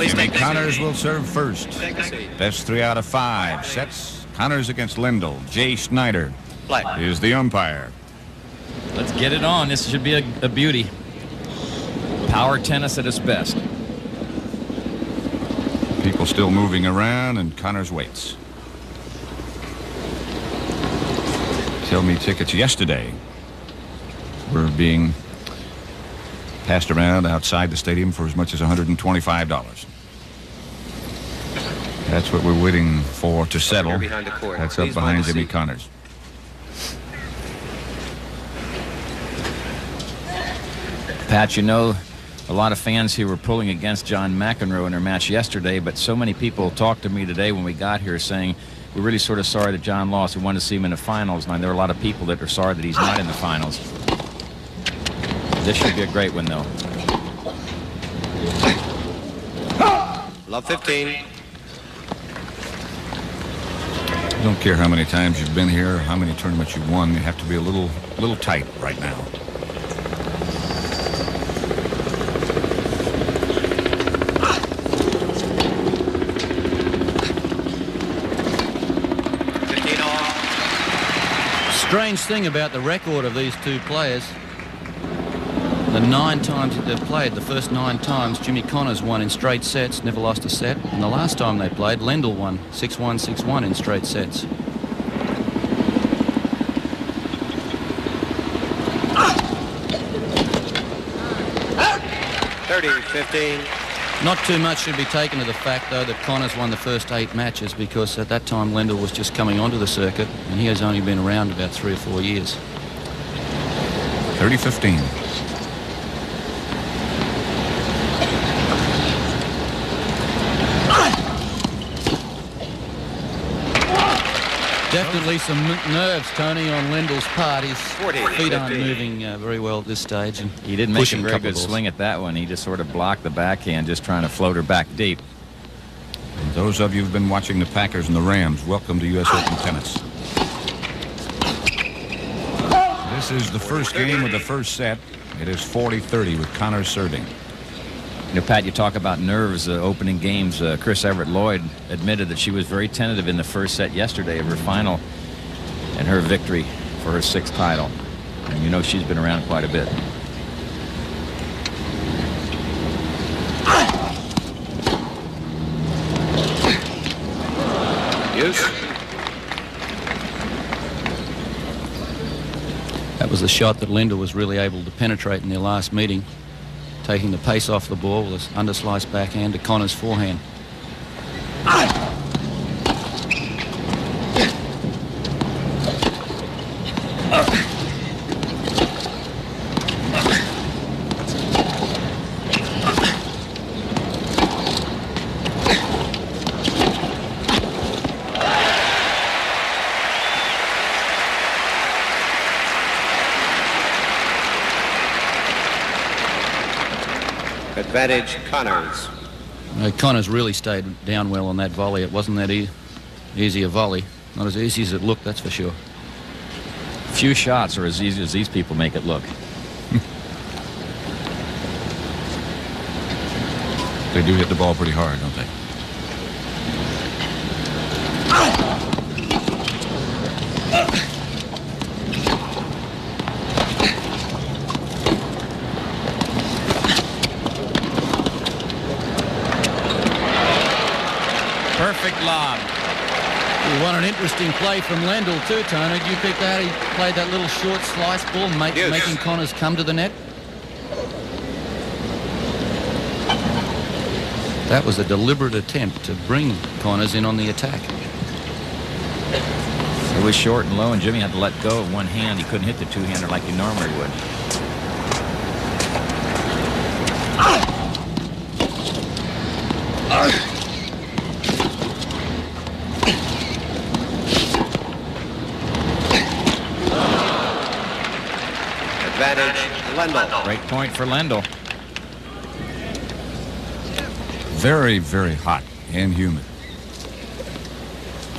Jimmy Connors will serve first. Best 3 out of 5 sets. Connors against Lendl. Jay Schneider is the umpire. Let's get it on. This should be a beauty. Power tennis at its best. People still moving around, and Connors waits. Sell me tickets yesterday were being passed around outside the stadium for as much as $125. That's what we're waiting for to settle. That's up behind Jimmy Connors. Pat, you know, a lot of fans here were pulling against John McEnroe in their match yesterday, but so many people talked to me today when we got here saying we're really sort of sorry that John lost. We wanted to see him in the finals. And there are a lot of people that are sorry that he's not in the finals. This should be a great one, though. Love 15. I don't care how many times you've been here or how many tournaments you've won. You have to be a little tight right now. Strange thing about the record of these two players, the 9 times that they've played, the first 9 times, Jimmy Connors won in straight sets, never lost a set. And the last time they played, Lendl won 6-1, 6-1 in straight sets. Not too much should be taken to the fact, though, that Connors won the first 8 matches, because at that time Lendl was just coming onto the circuit, and he has only been around about 3 or 4 years. 30-15. Definitely some nerves, Tony, on Lendl's part. His feet aren't moving very well at this stage. And he didn't make a very good swing at that one. He just sort of blocked the backhand, just trying to float her back deep. And those of you who've been watching the Packers and the Rams, welcome to U.S. Open Tennis. This is the first game of the first set. It is 40-30 with Connors serving. You know, Pat, you talk about nerves, opening games. Chris Everett Lloyd admitted that she was very tentative in the first set yesterday of her final and her victory for her 6th title. And you know she's been around quite a bit. Yes. That was the shot that Lendl was really able to penetrate in their last meeting, taking the pace off the ball with an undersliced backhand to Connors' forehand. Advantage Connors. Connors really stayed down well on that volley. It wasn't that easy a volley. Not as easy as it looked, that's for sure. Few shots are as easy as these people make it look. They do hit the ball pretty hard, don't they? Perfect lob. What an interesting play from Lendl too, Tony. Did you pick that? He played that little short slice ball, making Connors come to the net. That was a deliberate attempt to bring Connors in on the attack. It was short and low, and Jimmy had to let go of one hand. He couldn't hit the two-hander like he normally would. Advantage Lendl. Great point for Lendl. Very, very hot and humid.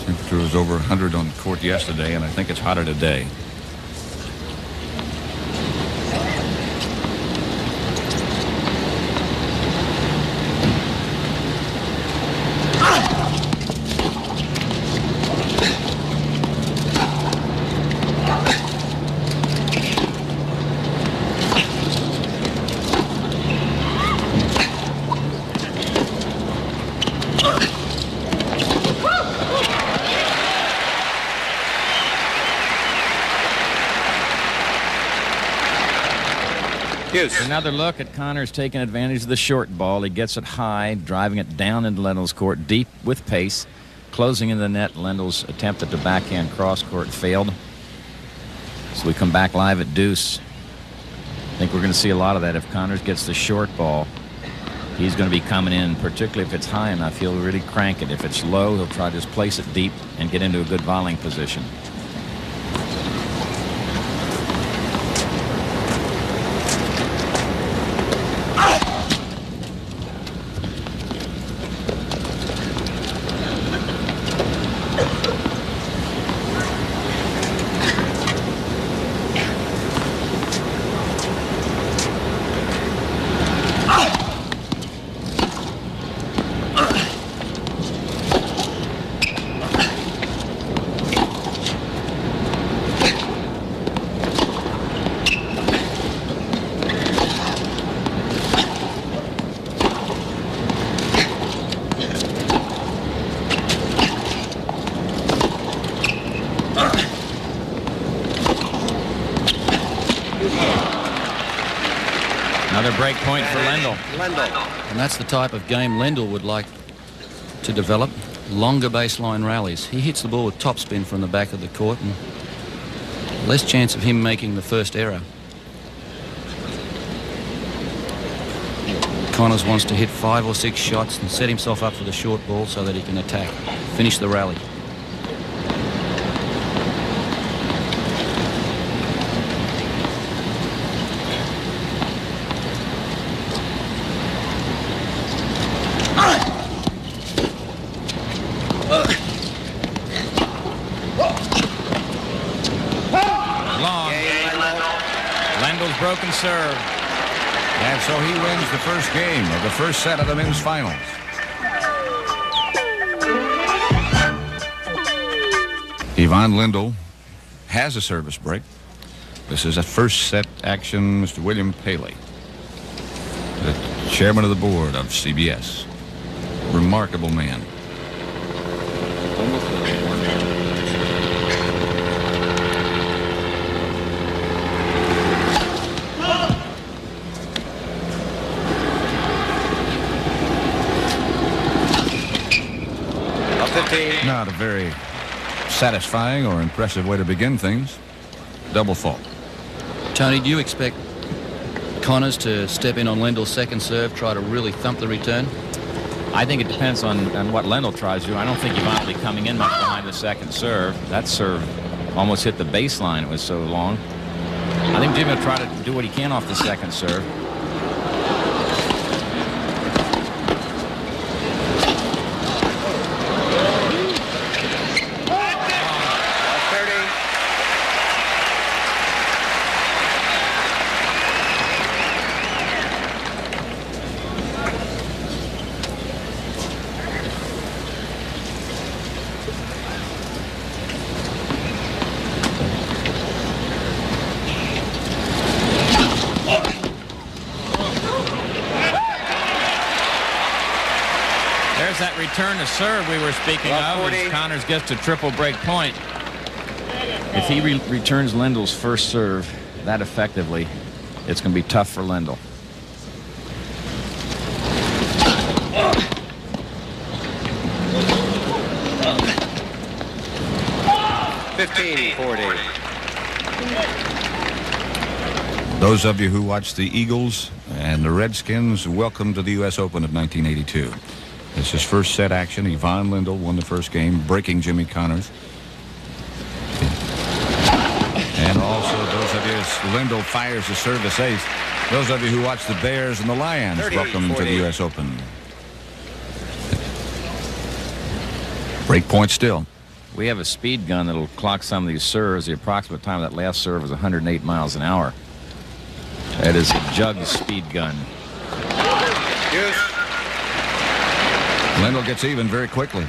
Temperature was over 100 on the court yesterday, and I think it's hotter today. Deuce. Another look at Connors taking advantage of the short ball. He gets it high, driving it down into Lendl's court, deep with pace, closing in the net. Lendl's attempt at the backhand cross court failed. So we come back live at deuce. I think we're going to see a lot of that. If Connors gets the short ball, he's going to be coming in, particularly if it's high enough. He'll really crank it. If it's low, he'll try to just place it deep and get into a good volleying position. Another break point for Lendl. And that's the type of game Lendl would like to develop. Longer baseline rallies. He hits the ball with topspin from the back of the court and less chance of him making the first error. Connors wants to hit 5 or 6 shots and set himself up for the short ball so that he can attack, finish the rally. Lendl's broken serve. And so he wins the first game of the first set of the men's finals. Ivan Lendl has a service break. This is a first set action. Mr. William Paley, the chairman of the board of CBS. Remarkable man. Not a very satisfying or impressive way to begin things. Double fault. Tony, do you expect Connors to step in on Lendl's second serve, try to really thump the return? I think it depends on what Lendl tries to do. I don't think Ivan will be coming in much behind the second serve. That serve almost hit the baseline. It was so long. I think Jimmy will try to do what he can off the second serve. There's that return to serve we were speaking of as Connors gets to triple break point. If he returns Lendl's first serve that effectively, it's going to be tough for Lendl. Those of you who watched the Eagles and the Redskins, welcome to the U.S. Open of 1982. This is first set action. Ivan Lendl won the first game, breaking Jimmy Connors. And also, those of you, as Lendl fires the service ace, those of you who watch the Bears and the Lions, welcome to the U.S. Open. Break point still. We have a speed gun that'll clock some of these serves. The approximate time of that last serve was 108 miles an hour. That is a jug speed gun. Lendl gets even very quickly.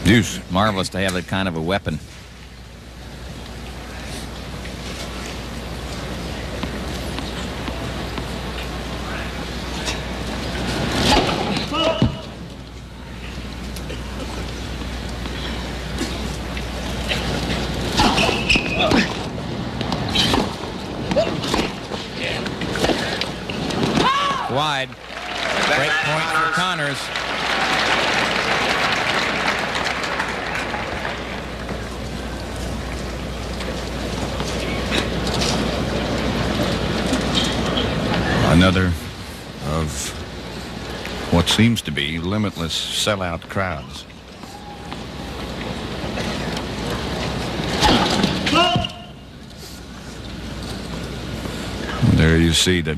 Deuce. Marvelous to have that kind of a weapon. Back wide. Break point for Connors. Another of what seems to be limitless sellout crowds. There you see the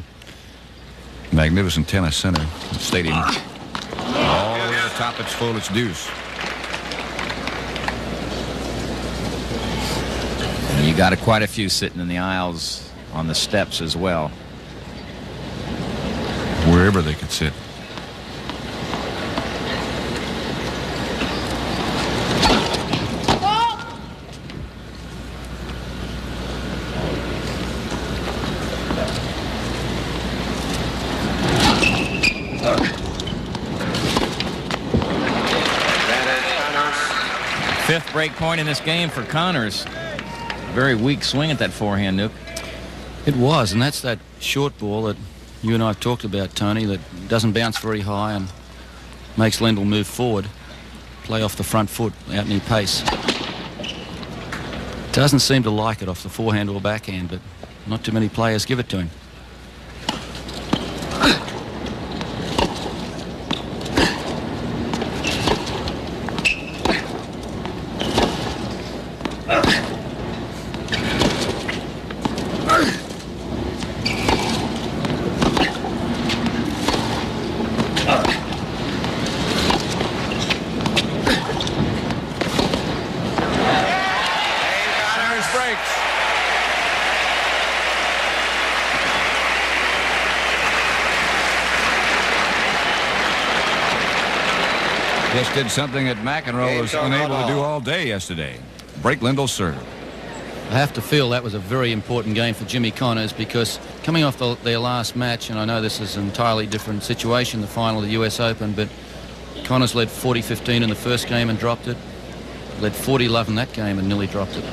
magnificent tennis center stadium. All the way to the top, it's full, it's deuce. And you got quite a few sitting in the aisles on the steps as well. Wherever they could sit. Fifth break point in this game for Connors. Very weak swing at that forehand, Nuke. It was, and that's that short ball that you and I have talked about, Tony, that doesn't bounce very high and makes Lendl move forward, play off the front foot, out near pace. Doesn't seem to like it off the forehand or backhand, but not too many players give it to him. Just did something that McEnroe was unable to do all day yesterday. Break Lendl's serve. I have to feel that was a very important game for Jimmy Connors, because coming off their last match, and I know this is an entirely different situation, the final of the US Open, but Connors led 40-15 in the first game and dropped it. Led 40-love in that game and nearly dropped it.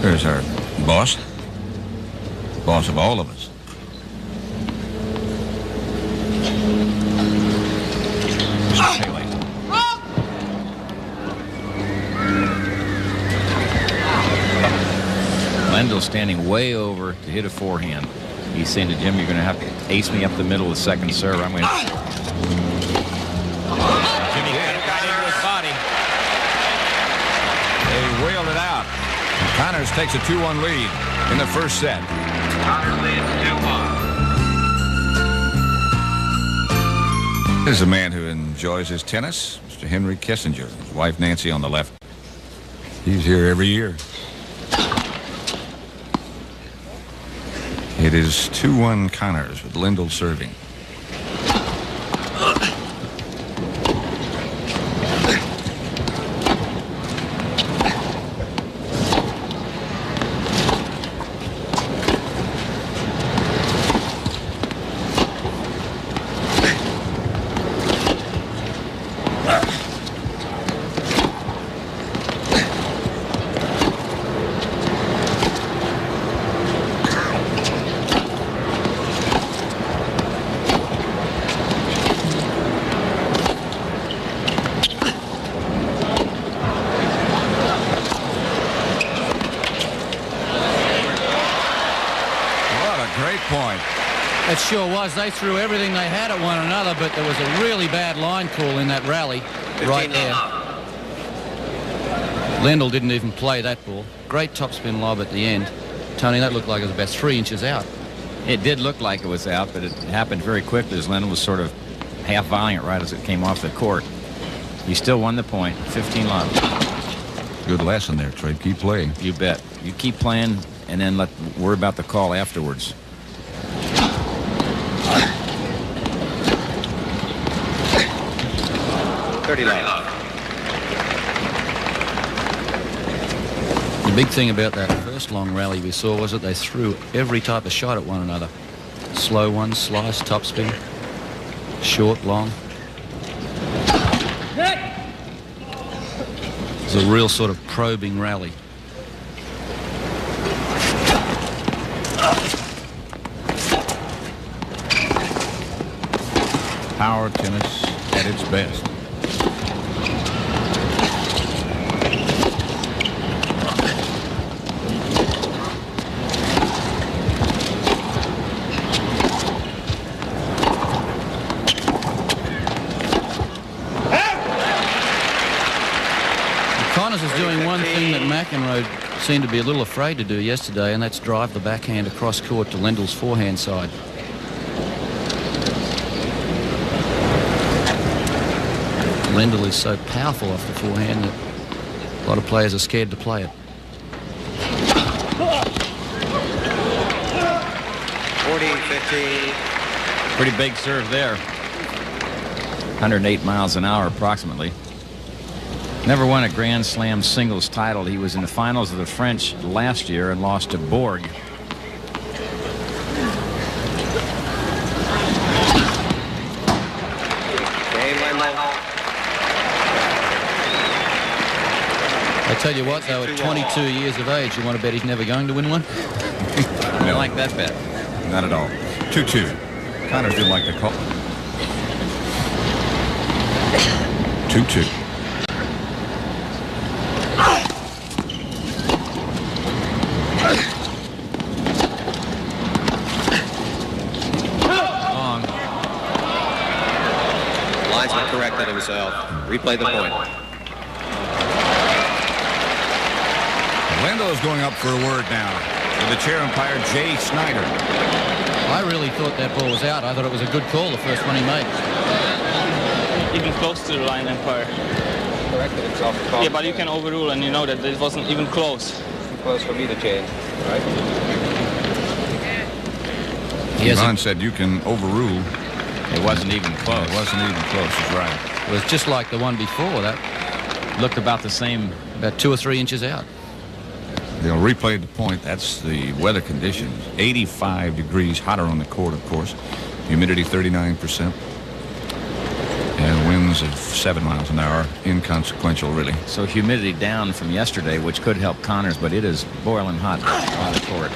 There's our boss. Boss of all of us. Mr. Paley. Lendl standing way over to hit a forehand. He's saying to Jim, you're going to have to ace me up the middle of the second serve. I'm going to... Jimmy got into his body. They whaled it out. And Connors takes a 2-1 lead in the first set. Connors leads 2-1. This is a man who enjoys his tennis, Mr. Henry Kissinger. His wife Nancy on the left. He's here every year. It is 2-1 Connors with Lendl serving. sure was. They threw everything they had at one another, but there was a really bad line call in that rally right there. Lendl didn't even play that ball. Great topspin lob at the end. Tony, that looked like it was about 3 inches out. It did look like it was out, but it happened very quickly as Lendl was sort of half volleying it right as it came off the court. He still won the point, 15 lobs. Good lesson there, Trey. Keep playing. You bet. You keep playing and then worry about the call afterwards. The big thing about that first long rally we saw was that they threw every type of shot at one another. Slow one, slice, topspin, short, long. It was a real sort of probing rally. Power tennis at its best. Connors is doing one thing that McEnroe seemed to be a little afraid to do yesterday, and that's drive the backhand across court to Lendl's forehand side. Lendl is so powerful off the forehand that a lot of players are scared to play it. 14-15. Pretty big serve there. 108 miles an hour approximately. Never won a Grand Slam singles title. He was in the finals of the French last year and lost to Borg. I tell you what, though, at 22 years of age, you want to bet he's never going to win one? I like that bet. Not at all. 2-2. Connors didn't like the call. 2-2. Long. Linesman corrected himself. Replay the point. Lendl is going up for a word now with the chair umpire, Jay Snyder. I really thought that ball was out. I thought it was a good call, the first one he made. Even close to the line umpire. Corrected himself. Yeah, but you can overrule, and you know that it wasn't even close. Too close for me to change, right? Ron said you can overrule. It wasn't even close. It wasn't even close. He's right. It was just like the one before. That Looked about the same. about 2 or 3 inches out. They'll replay the point. That's the weather conditions. 85 degrees hotter on the court, of course. Humidity 39%. And winds of 7 miles an hour. Inconsequential, really. So humidity down from yesterday, which could help Connors, but it is boiling hot on the court.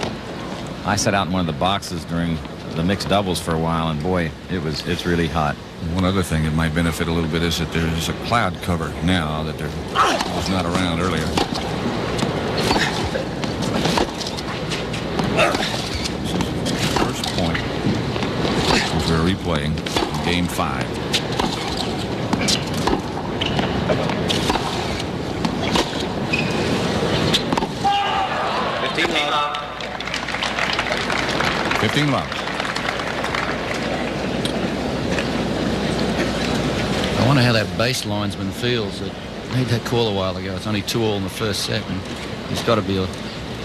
I sat out in one of the boxes during the mixed doubles for a while, and boy, it's really hot. One other thing that might benefit a little bit is that there's a cloud cover now that there was not around earlier. This is the first point which we're replaying in Game 5. love. 15 love. I wonder how that base linesman feels. That made that call a while ago. It's only 2-2 in the first set, and he's got to be a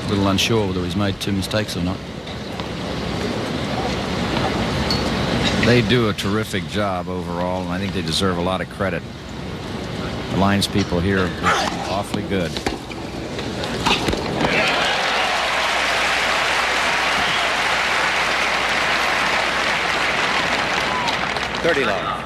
little unsure whether he's made 2 mistakes or not. They do a terrific job overall, and I think they deserve a lot of credit. The lines people here are awfully good. Love.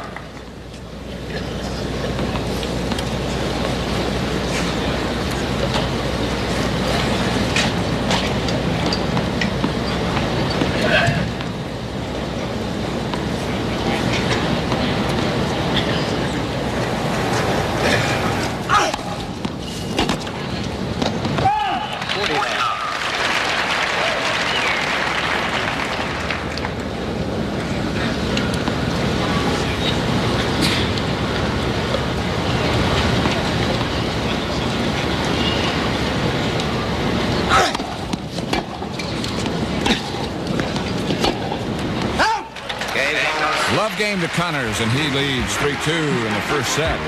game to Connors, and he leads 3-2 in the first set.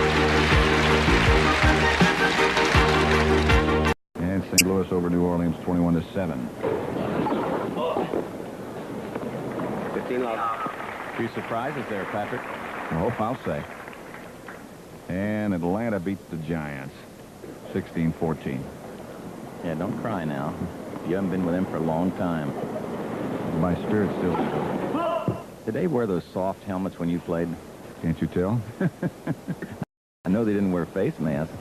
And St. Louis over New Orleans 21-7. 15 love. Few surprises there, Patrick. Oh, I'll say. And Atlanta beat the Giants 16-14. Yeah, don't cry now. You haven't been with them for a long time. My spirit's still. Did they wear those soft helmets when you played? Can't you tell? I know they didn't wear face masks.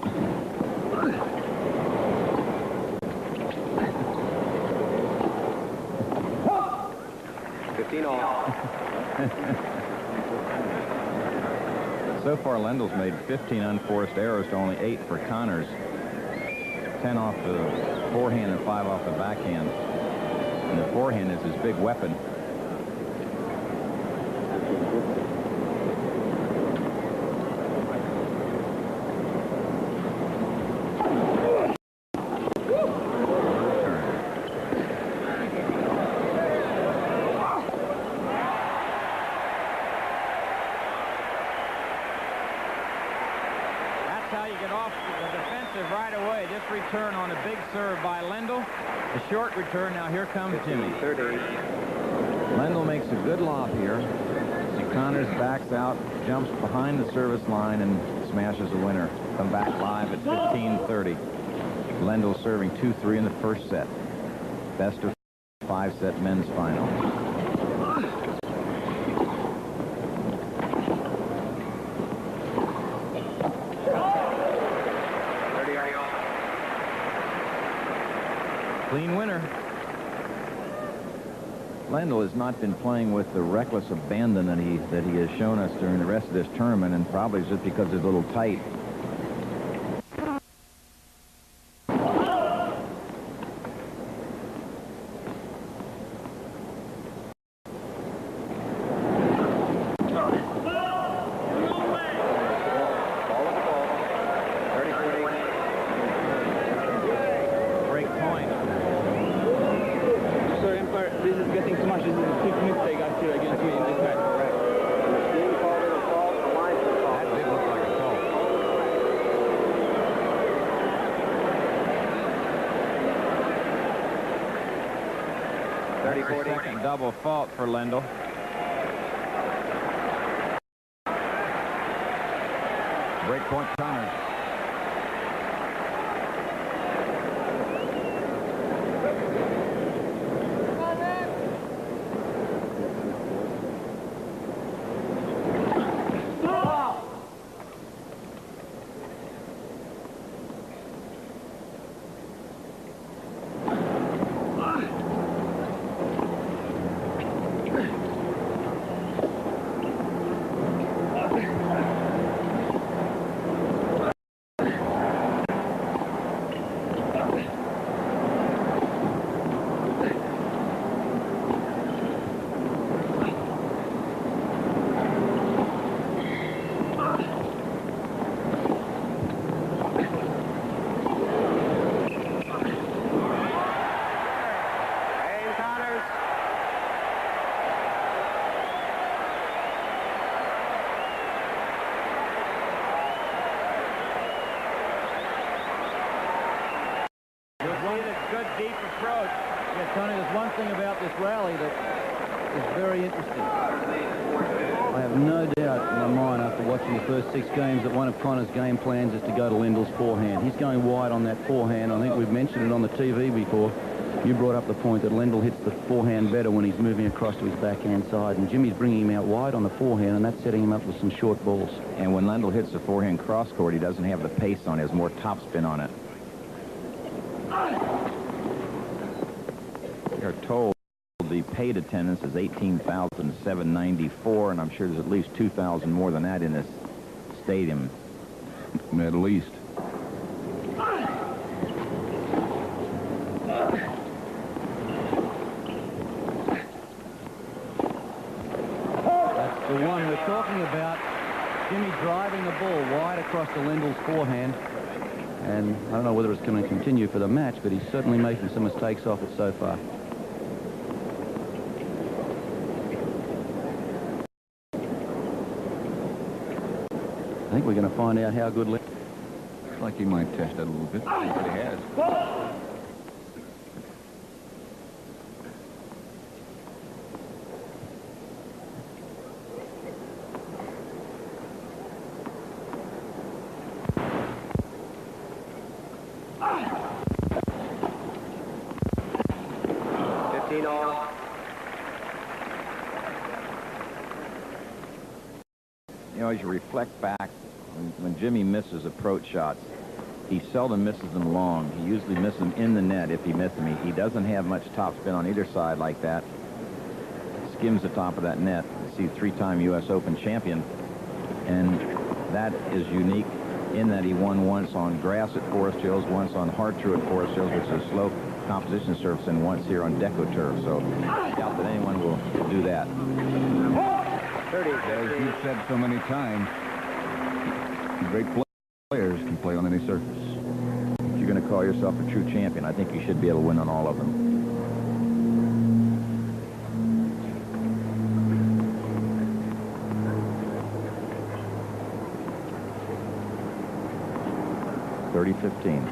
So far, Lendl's made 15 unforced errors to only 8 for Connors. 10 off the forehand and 5 off the backhand. And the forehand is his big weapon. Return on a big serve by Lendl. A short return. Now here comes Jimmy. 30. Lendl makes a good lob here. See Connors backs out, jumps behind the service line, and smashes a winner. Come back live at 15-30. Lendl serving 2-3 in the first set. Best of 5-set men's final. Clean winner. Lendl has not been playing with the reckless abandon that he has shown us during the rest of this tournament, and probably just because it's a little tight. Second double fault for Lendl. Break point Connors. Tony, there's one thing about this rally that is very interesting. I have no doubt in my mind after watching the first 6 games that one of Connor's game plans is to go to Lendl's forehand. He's going wide on that forehand. I think we've mentioned it on the TV before. You brought up the point that Lendl hits the forehand better when he's moving across to his backhand side, and Jimmy's bringing him out wide on the forehand, and that's setting him up with some short balls. And when Lendl hits the forehand cross court, he doesn't have the pace on it. He has more topspin on it. We're told the paid attendance is 18,794, and I'm sure there's at least 2,000 more than that in this stadium. At least. That's the one we're talking about. Jimmy driving the ball wide across the Lendl's forehand. And I don't know whether it's going to continue for the match, but he's certainly making some mistakes off it so far. I think we're going to find out how good. Looks like he might test that a little bit. But he has. You know, as you reflect back, when Jimmy misses approach shots, he seldom misses them long. He usually misses them in the net if he misses them. He doesn't have much topspin on either side like that. Skims the top of that net. You see, three-time U.S. Open champion. And that is unique in that he won once on grass at Forest Hills, once on hard true at Forest Hills, which is a slow composition surface, and once here on Deco turf. So I doubt that anyone will do that. 30. As you've said so many times, great players can play on any surface. If you're going to call yourself a true champion, I think you should be able to win on all of them. .30-15.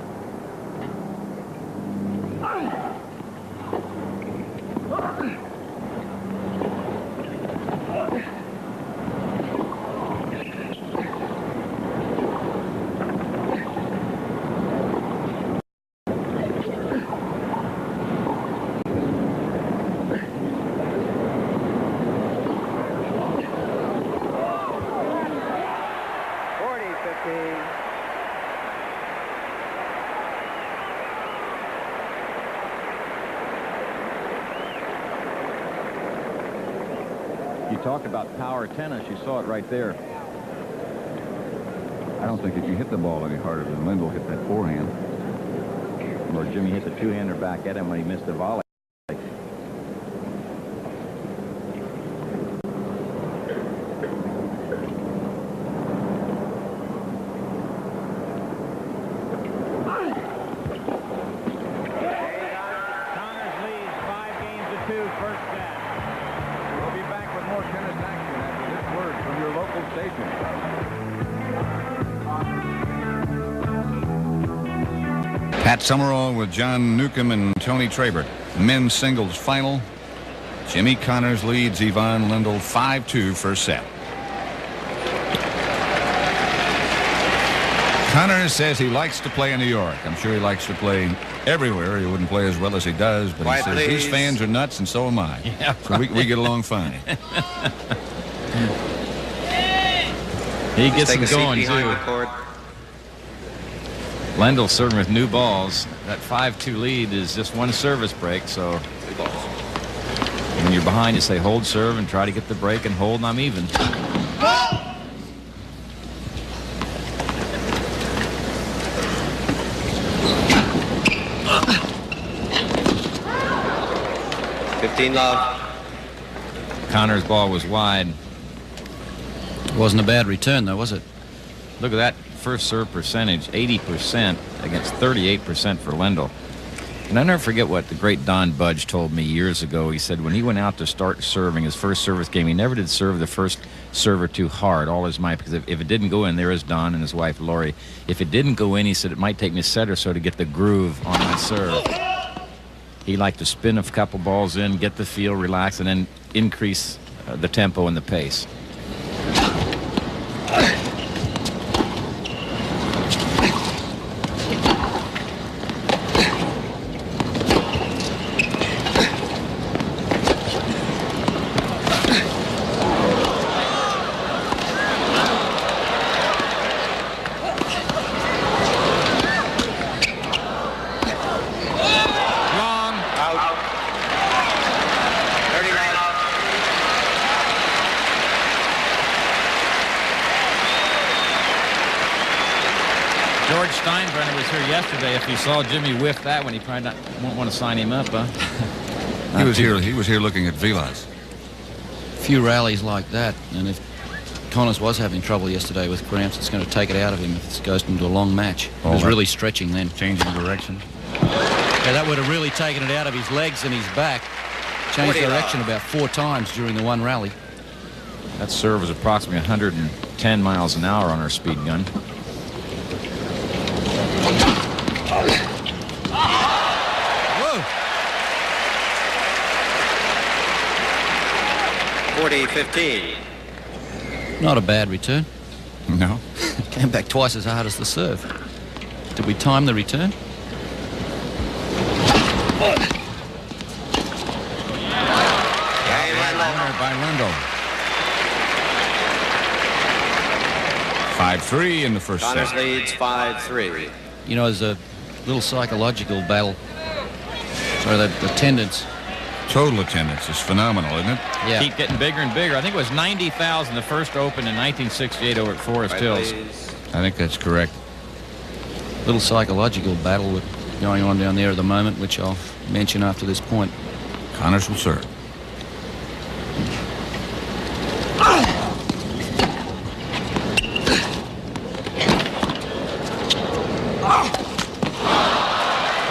You talked about power tennis. You saw it right there. I don't think if you hit the ball any harder than Lendl hit that forehand. Or Jimmy hit the two-hander back at him when he missed the volley. Pat Summerall with John Newcomb and Tony Trabert. Men's singles final. Jimmy Connors leads Ivan Lendl 5-2 first set. Connors says he likes to play in New York. I'm sure he likes to play everywhere. He wouldn't play as well as he does, but he says his fans are nuts and so am I. Yeah, so we get along fine. He gets them going too. Lendl serving with new balls. That 5-2 lead is just one service break, so when you're behind, you say hold serve and try to get the break and hold, and I'm even. Love. Connor's ball was wide. Wasn't a bad return, though, was it? Look at that first serve percentage, 80% against 38% for Lendl. And I never forget what the great Don Budge told me years ago. He said when he went out to start serving his first service game, he never did serve the first server too hard all his might, because if it didn't go in, there is Don and his wife Lori. If it didn't go in, he said it might take me a set or so to get the groove on my serve. He liked to spin a couple balls in, get the feel, relax, and then increase the tempo and the pace. George Steinbrenner was here yesterday. If he saw Jimmy whiff that one, he probably won't want to sign him up, huh? He was here looking at Vilas. Few rallies like that, and if Connors was having trouble yesterday with cramps, it's going to take it out of him if this goes into a long match. He was really stretching then. Changing direction. Yeah, that would have really taken it out of his legs and his back. Changed direction about 4 times during the one rally. That serve was approximately 100 10 miles an hour on our speed gun. Whoa! 40-15. Not a bad return. No. Came back twice as hard as the serve. Did we time the return? Winner by Lendl. 5-3 in the first Connors set. leads 5-3. You know, there's a little psychological battle. Sorry, the attendance. Total attendance is phenomenal, isn't it? Yeah. Keep getting bigger and bigger. I think it was 90,000 the first Open in 1968 over at Forest Right, Hills. please. I think that's correct. Little psychological battle with going on down there at the moment, which I'll mention after this point. Connors will serve.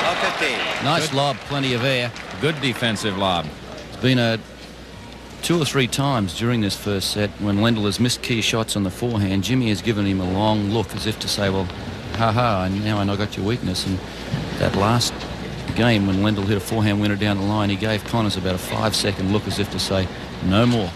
Love 15. Nice lob, plenty of air. Good defensive lob. It's been 2 or 3 times during this first set when Lendl has missed key shots on the forehand. Jimmy has given him a long look as if to say, well, ha-ha, and now I know I got your weakness. And that last game when Lendl hit a forehand winner down the line, he gave Connors about a 5-second look as if to say, no more.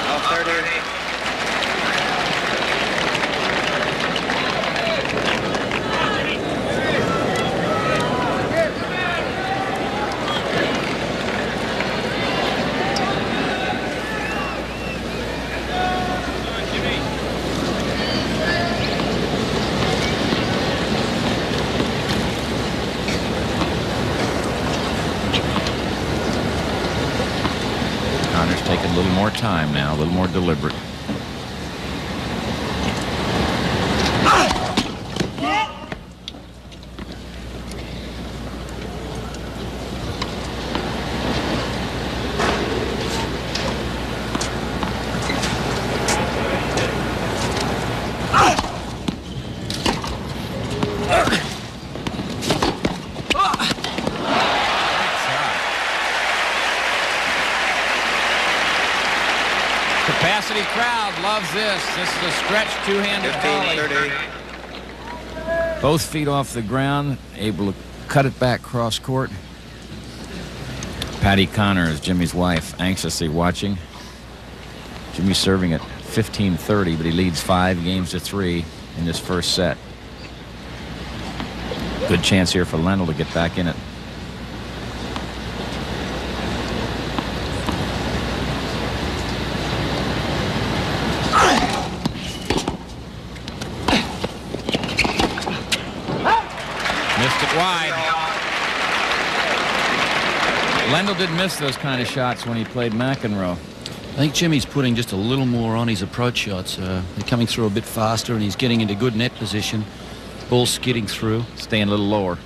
Love 30. Connors taking a little more time now, a little more deliberate. Capacity crowd loves this. This is a stretch two-handed volley. 15-30. Both feet off the ground, able to cut it back cross court. Patty Connors, Jimmy's wife, anxiously watching. Jimmy serving at 15-30, but he leads 5 games to 3 in this first set. Good chance here for Lendl to get back in it. Missed it wide. Lendl did miss those kind of shots when he played McEnroe. I think Jimmy's putting just a little more on his approach shots. They're coming through a bit faster and he's getting into good net position. Ball skidding through. Staying a little lower.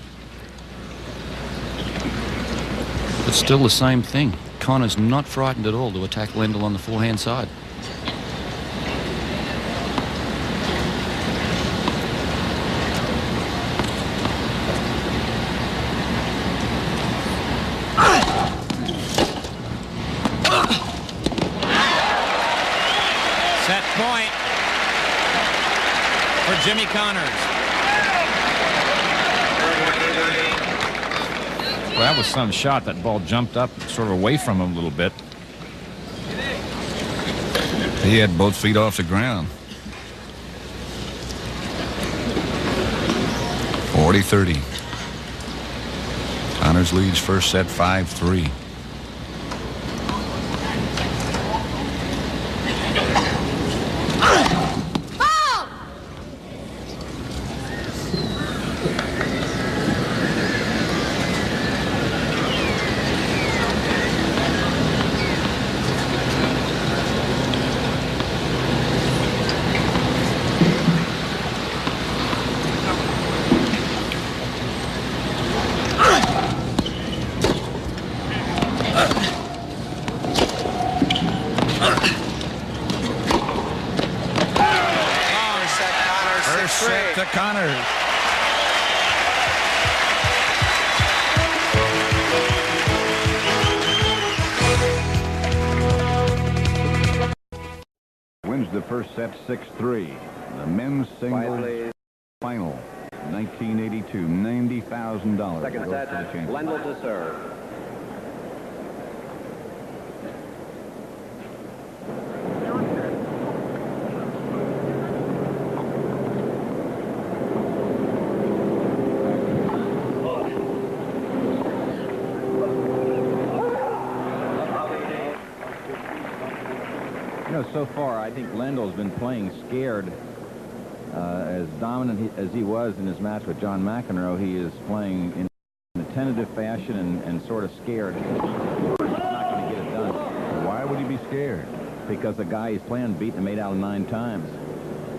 But still the same thing. Connors not frightened at all to attack Lendl on the forehand side. Set point for Jimmy Connors. Well, that was some shot. That ball jumped up sort of away from him a little bit. He had both feet off the ground. 40-30. Connors leads first set 5-3. set to Connors. Wins the first set 6-3. The men's singles final, 1982, $90,000. Second set, Lendl to serve. So far, I think Lendl's been playing scared. As dominant as he was in his match with John McEnroe, he is playing in a tentative fashion and sort of scared. He's not going to get it done. Why would he be scared? Because the guy he's playing beat him 8 out of 9 times.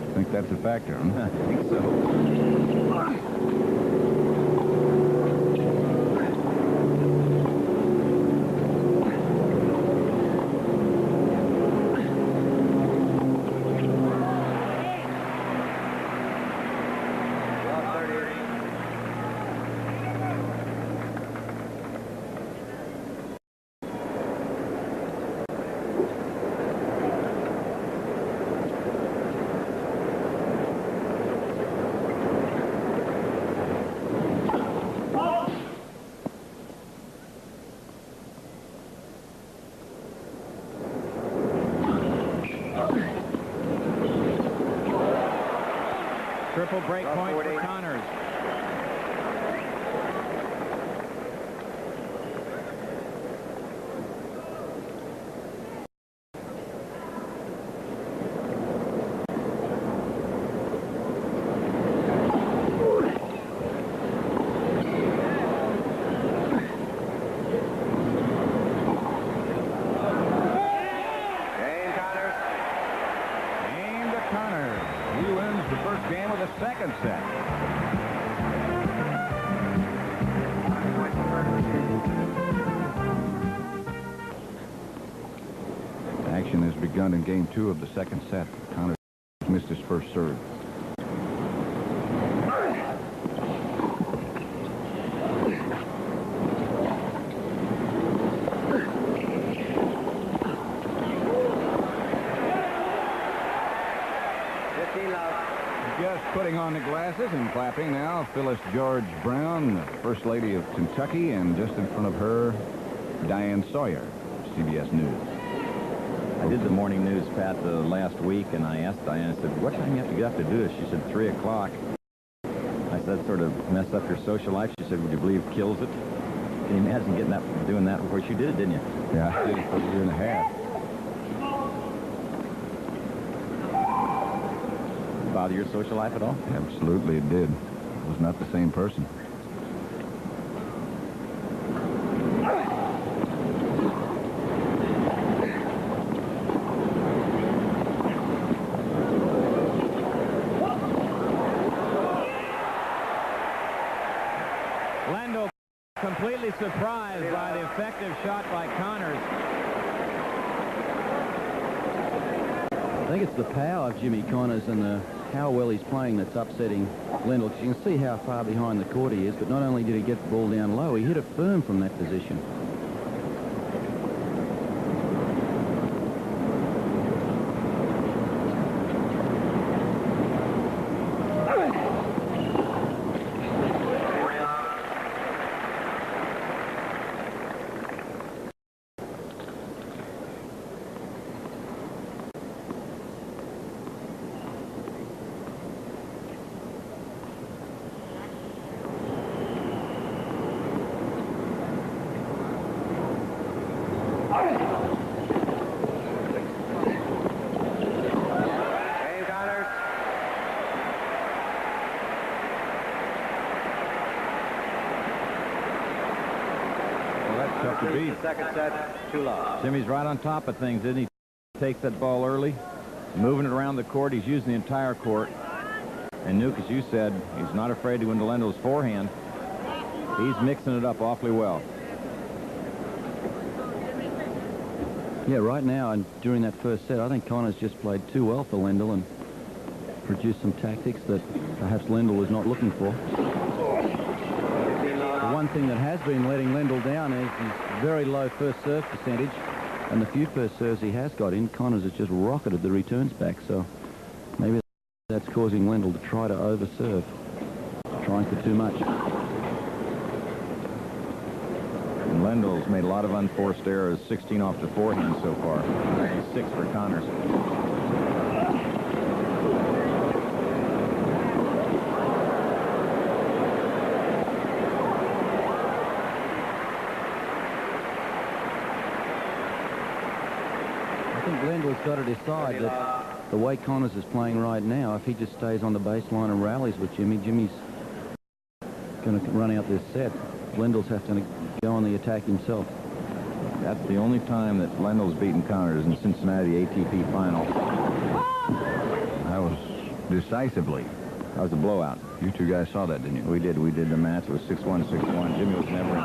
I think that's a factor, huh? I think so. Triple break point for Connors. Second set. Action has begun in game 2 of the second set. Connors missed his first serve. Just putting on the glasses and clapping now, Phyllis George Brown, First Lady of Kentucky, and just in front of her, Diane Sawyer, CBS News. I did the morning news, Pat, last week, and I asked Diane, I said, what time do you have to get up to do this? She said, 3 o'clock. I said, that sort of messed up your social life. She said, would you believe kills it? Can you imagine doing that before you did it, didn't you? Yeah, I did it for a year and a half. Bother your social life at all? Absolutely, it did. I was not the same person. Lendl completely surprised by the effective shot by Connors. I think it's the power of Jimmy Connors and how well he's playing that's upsetting Lendl. You can see how far behind the court he is, but not only did he get the ball down low, he hit it firm from that position. Tough to beat. Second set, 2 love. Jimmy's right on top of things, isn't he? Takes that ball early, moving it around the court. He's using the entire court. And Nuke, as you said, he's not afraid to go into Lendl's forehand. He's mixing it up awfully well. Yeah, right now and during that first set, I think Connors just played too well for Lendl, and produced some tactics that perhaps Lendl was not looking for. The one thing that has been letting Lendl down is his very low first serve percentage, and the few first serves he has got in, Connors has just rocketed the returns back, so maybe that's causing Lendl to try to overserve, trying for too much. And Lendl's made a lot of unforced errors, 16 off the forehand so far. 96 for Connors. I think Lendl's got to decide that the way Connors is playing right now, if he just stays on the baseline and rallies with Jimmy, Jimmy's going to run out this set. Lendl's have to go on the attack himself. That's the only time that Lendl's beaten Connors in Cincinnati ATP final. That was decisively. That was a blowout. You two guys saw that, didn't you? We did. We did the match. It was 6-1, 6-1. Jimmy was never in.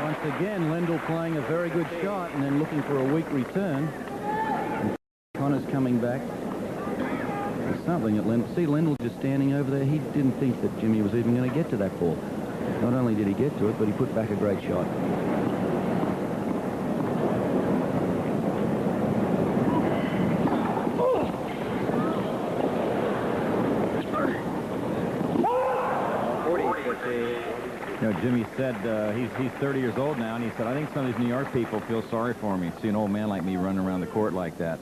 Once again, Lendl playing a very good shot and then looking for a weak return. And Connors coming back. There's something at Lendl. See Lendl just standing over there. He didn't think that Jimmy was even going to get to that ball. Not only did he get to it, but he put back a great shot. You know, Jimmy said he's 30 years old now, and he said, I think some of these New York people feel sorry for me to see an old man like me running around the court like that.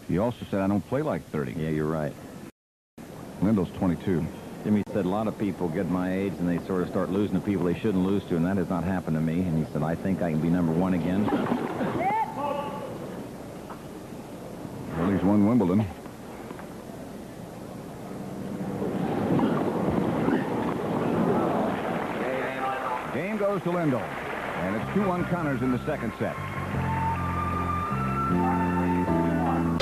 He also said, I don't play like 30. Yeah, you're right. Lendl's 22. Jimmy said a lot of people get my age and they sort of start losing to people they shouldn't lose to, and that has not happened to me. And he said, I think I can be #1 again. Well, he's won Wimbledon. Game goes to Lendl. And it's 2-1 Connors in the second set.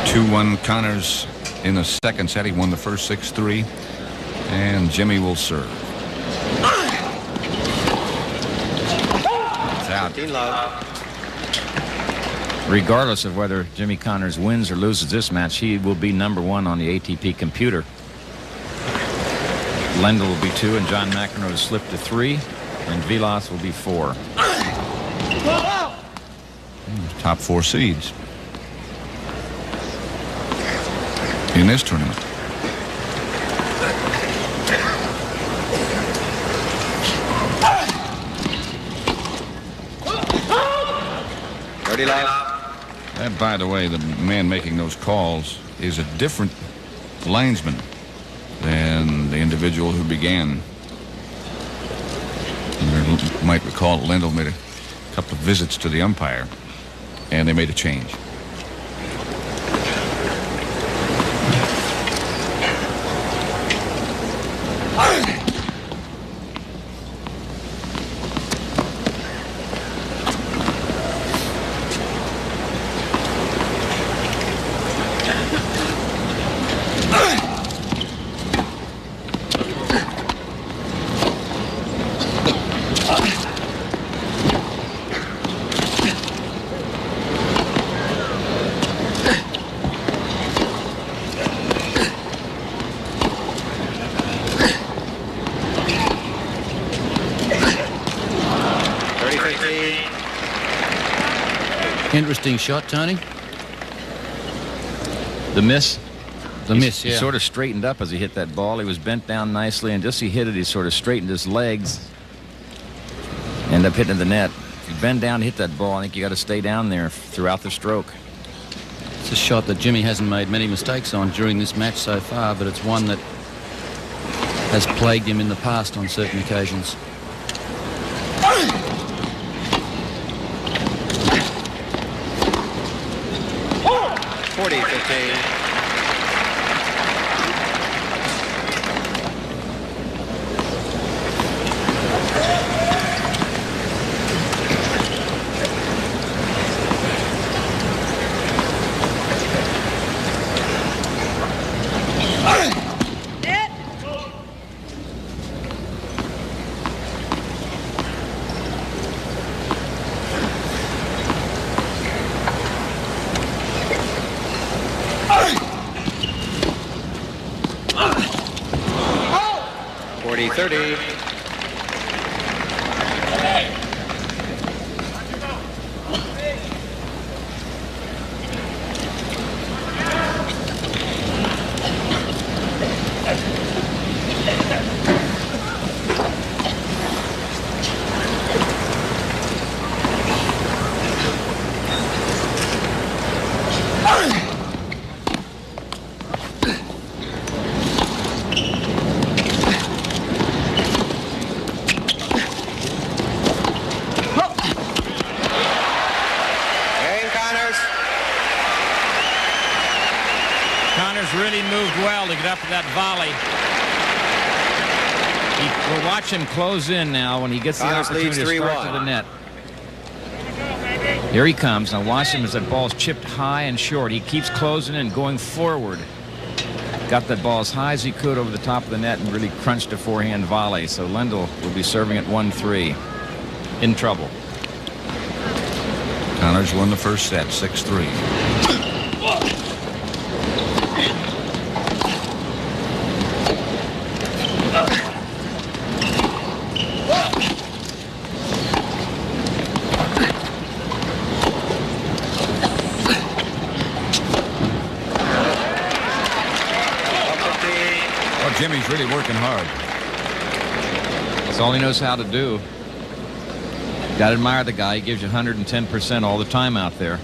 2-1 Connors in the second set. He won the first 6-3. And Jimmy will serve. It's out. Regardless of whether Jimmy Connors wins or loses this match, he will be #1 on the ATP computer. Lendl will be 2, and John McEnroe has slipped to 3, and Vilas will be 4. Top 4 seeds in this tournament. And by the way, the man making those calls is a different linesman than the individual who began. You might recall Lendl made a couple of visits to the umpire, and they made a change. Interesting shot, Tony. The miss? The miss, yeah. He sort of straightened up as he hit that ball. He was bent down nicely, and just as he hit it, he sort of straightened his legs. Ended up hitting the net. If you bend down to hit that ball, I think you got to stay down there throughout the stroke. It's a shot that Jimmy hasn't made many mistakes on during this match so far, but it's one that has plagued him in the past on certain occasions. 40-15. 30. Connors really moved well to get up to that volley. We'll watch him close in now when he gets the Connors opportunity to leads start to 3-1. the net. Here he comes. Now watch him as that ball's chipped high and short. He keeps closing and going forward. Got that ball as high as he could over the top of the net and really crunched a forehand volley. So Lendl will be serving at 1-3. In trouble. Connors won the first set, 6-3. Jimmy's really working hard. That's all he knows how to do. Got to admire the guy. He gives you 110% all the time out there. I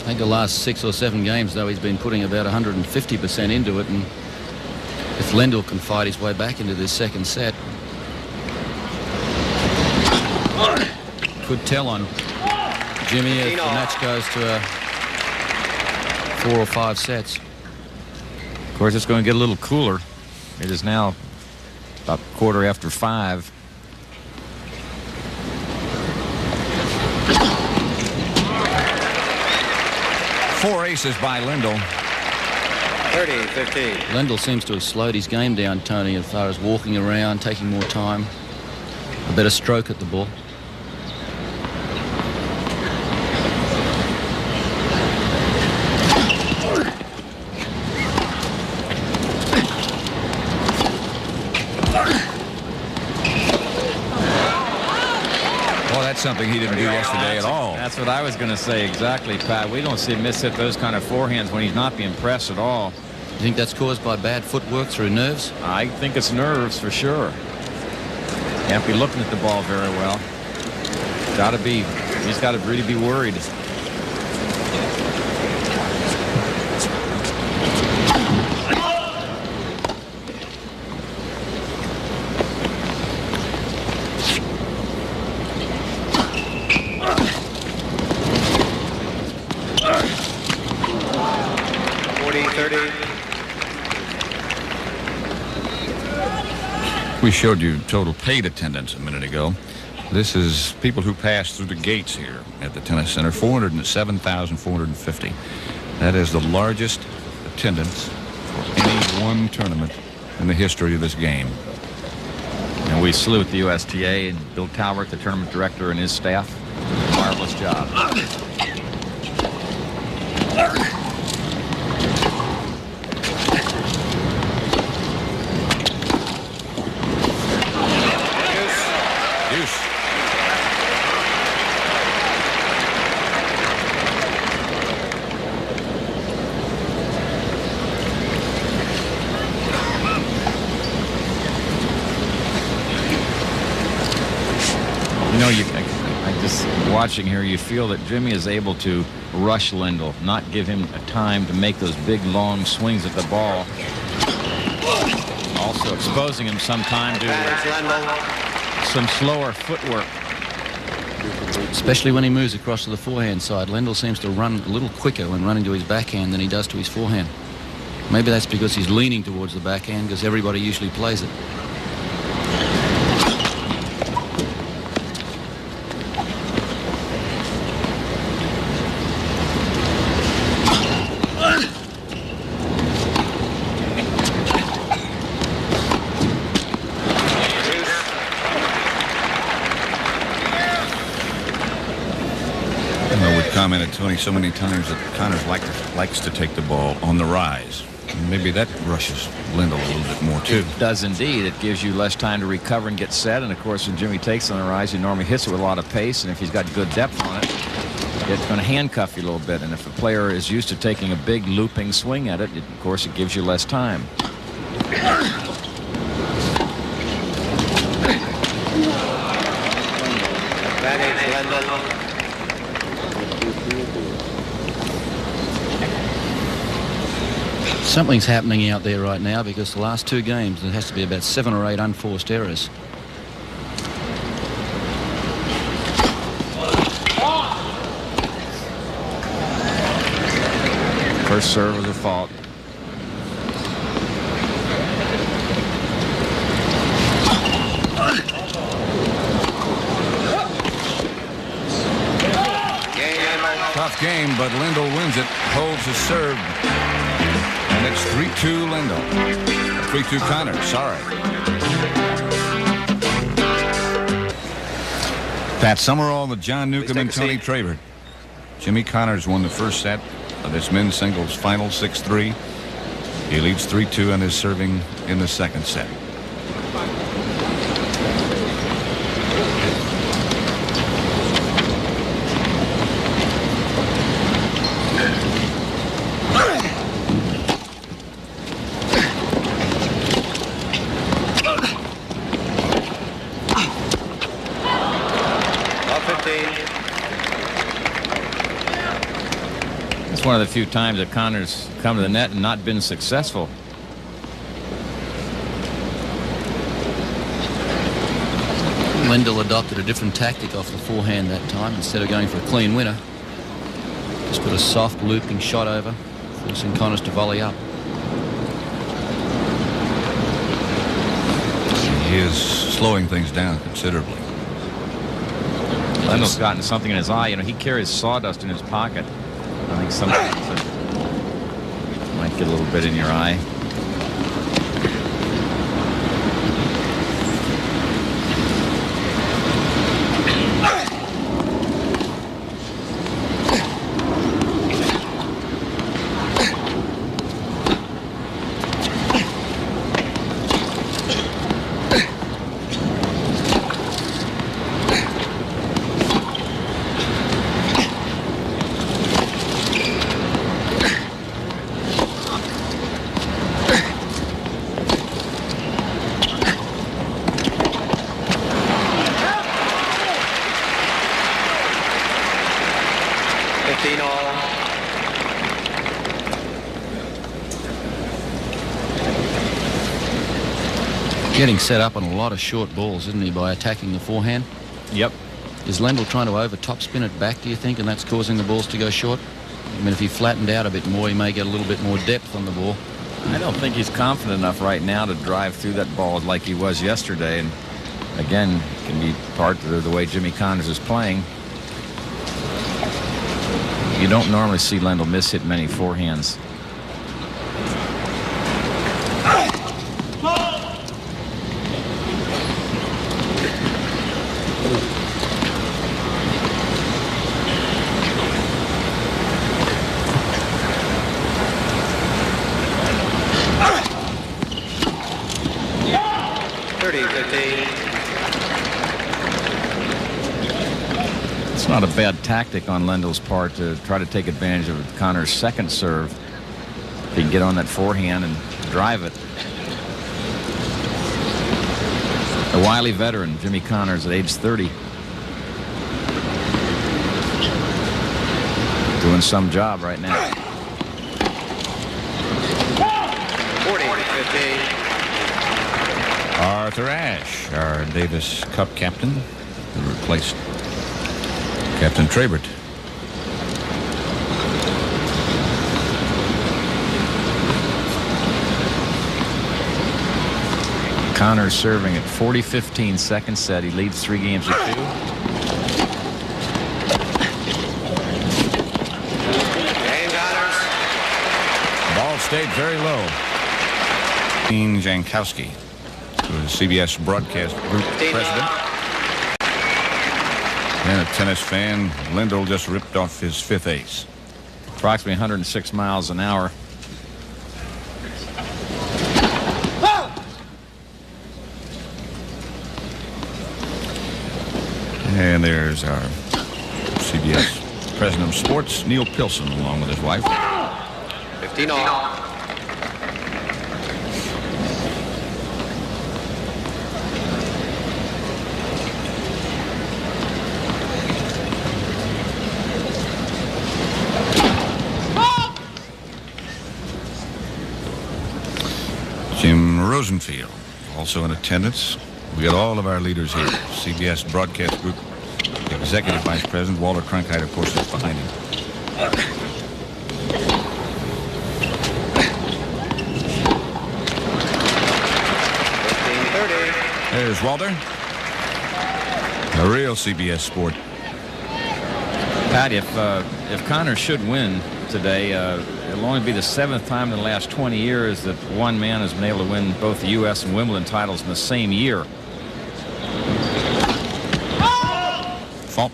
think the last 6 or 7 games, though, he's been putting about 150% into it. And if Lendl can fight his way back into this second set, could tell on Jimmy if the match goes to 4 or 5 sets. Of course, it's going to get a little cooler. It is now about 5:15. Four aces by Lendl. 30-15. Lendl seems to have slowed his game down, Tony, as far as walking around, taking more time, a better stroke at the ball. That's something he didn't do yesterday at all. That's what I was going to say exactly, Pat. We don't see him miss hit those kind of forehands when he's not being pressed at all. You think that's caused by bad footwork through nerves? I think it's nerves for sure. Can't be looking at the ball very well. He's got to really be worried. We showed you total paid attendance a minute ago. This is people who passed through the gates here at the tennis center, 407,450. That is the largest attendance for any one tournament in the history of this game. And we salute the USTA and Bill Talbert, the tournament director, and his staff. Marvelous job. Watching here, you feel that Jimmy is able to rush Lendl, not give him a time to make those big, long swings at the ball. Also exposing him some time to some slower footwork. Especially when he moves across to the forehand side. Lendl seems to run a little quicker when running to his backhand than he does to his forehand. Maybe that's because he's leaning towards the backhand, because everybody usually plays it. Commented, Tony, so many times that Connors likes to take the ball on the rise. Maybe that rushes Lendl a little bit more, too. It does indeed. It gives you less time to recover and get set. And, of course, when Jimmy takes on the rise, he normally hits it with a lot of pace. And if he's got good depth on it, it's going to handcuff you a little bit. And if a player is used to taking a big looping swing at it, of course, it gives you less time. Something's happening out there right now, because the last 2 games there has to be about 7 or 8 unforced errors. First serve was a fault. Tough game, but Lendl wins it, holds his serve. And it's 3-2 Lendl. 3-2 Connors, sorry. Pat Summerall with John Newcomb and Tony Trabert. Jimmy Connors won the first set of this men's singles final 6-3. He leads 3-2 and is serving in the second set. It's one of the few times that Connors come to the net and not been successful. Lendl adopted a different tactic off the forehand that time. Instead of going for a clean winner, just put a soft looping shot over, forcing Connors to volley up. He is slowing things down considerably. Lendl's gotten something in his eye. You know, he carries sawdust in his pocket. I think sometimes it might get a little bit in your eye. Getting set up on a lot of short balls, isn't he, by attacking the forehand? Yep. Is Lendl trying to over topspin it back, do you think, and that's causing the balls to go short? I mean, if he flattened out a bit more, he may get a little bit more depth on the ball. I don't think he's confident enough right now to drive through that ball like he was yesterday. And again, it can be part of the way Jimmy Connors is playing. You don't normally see Lendl miss-hit many forehands. It's not a bad tactic on Lendl's part to try to take advantage of Connors' second serve. If he can get on that forehand and drive it. A wily veteran, Jimmy Connors, at age 30. Doing some job right now. 40-15. Arthur Ashe, our Davis Cup captain, who replaced Captain Trabert. Connors serving at 40-15 second set. He leads 3 games to 2. Ball stayed very low. Dean Jankowski, who is CBS broadcast group president. And a tennis fan, Lendl just ripped off his 5th ace. Approximately 106 miles an hour. And there's our CBS President of Sports, Neil Pilson, along with his wife. 15 all. Jim Rosenfield, also in attendance. We got all of our leaders here. CBS Broadcast Group Executive Vice President Walter Cronkite, of course, is behind him. There's Walter. A real CBS sport. Pat, if Connors should win today, it'll only be the 7th time in the last 20 years that one man has been able to win both the U.S. and Wimbledon titles in the same year. Fault.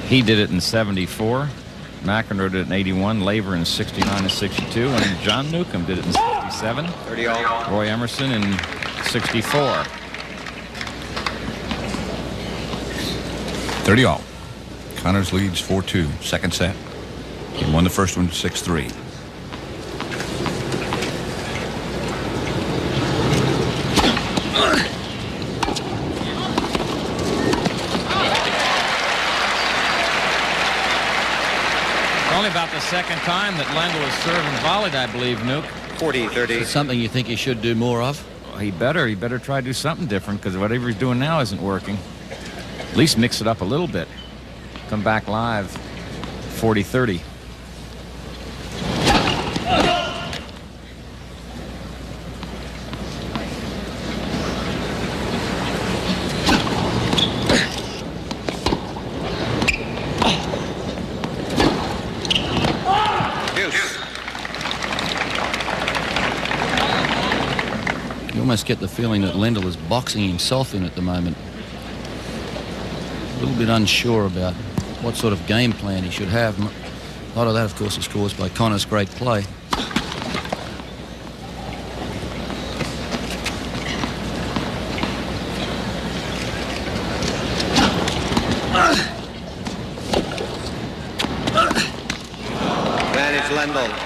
He did it in 74. McEnroe did it in 81. Laver in 69 and 62. And John Newcomb did it in 67. 30 all. Roy Emerson in 64. 30 all. Connors leads 4-2. Second set. He won the first one 6-3. Only about the second time that Lendl has served and volleyed, I believe, Nuke. 40-30. It's something you think he should do more of? Well, he better try to do something different, because whatever he's doing now isn't working. At least mix it up a little bit. Come back live. 40-30. You almost get the feeling that Lendl is boxing himself in at the moment. A little bit unsure about what sort of game plan he should have. A lot of that, of course, is caused by Connors' great play. Advantage Lendl.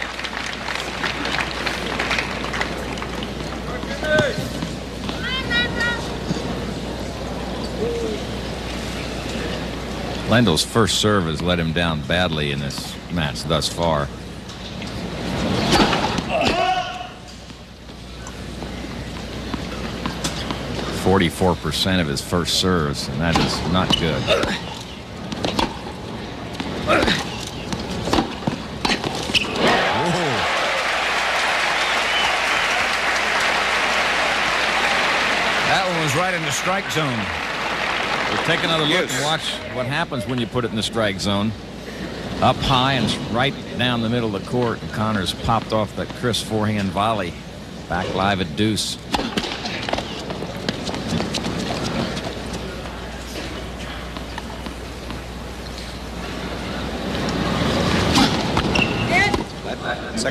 Lendl's first serve has let him down badly in this match thus far. .44% of his first serves, and that is not good. That one was right in the strike zone. We'll take another look and watch what happens when you put it in the strike zone. Up high and right down the middle of the court, and Connors popped off that crisp forehand volley. Back live at deuce.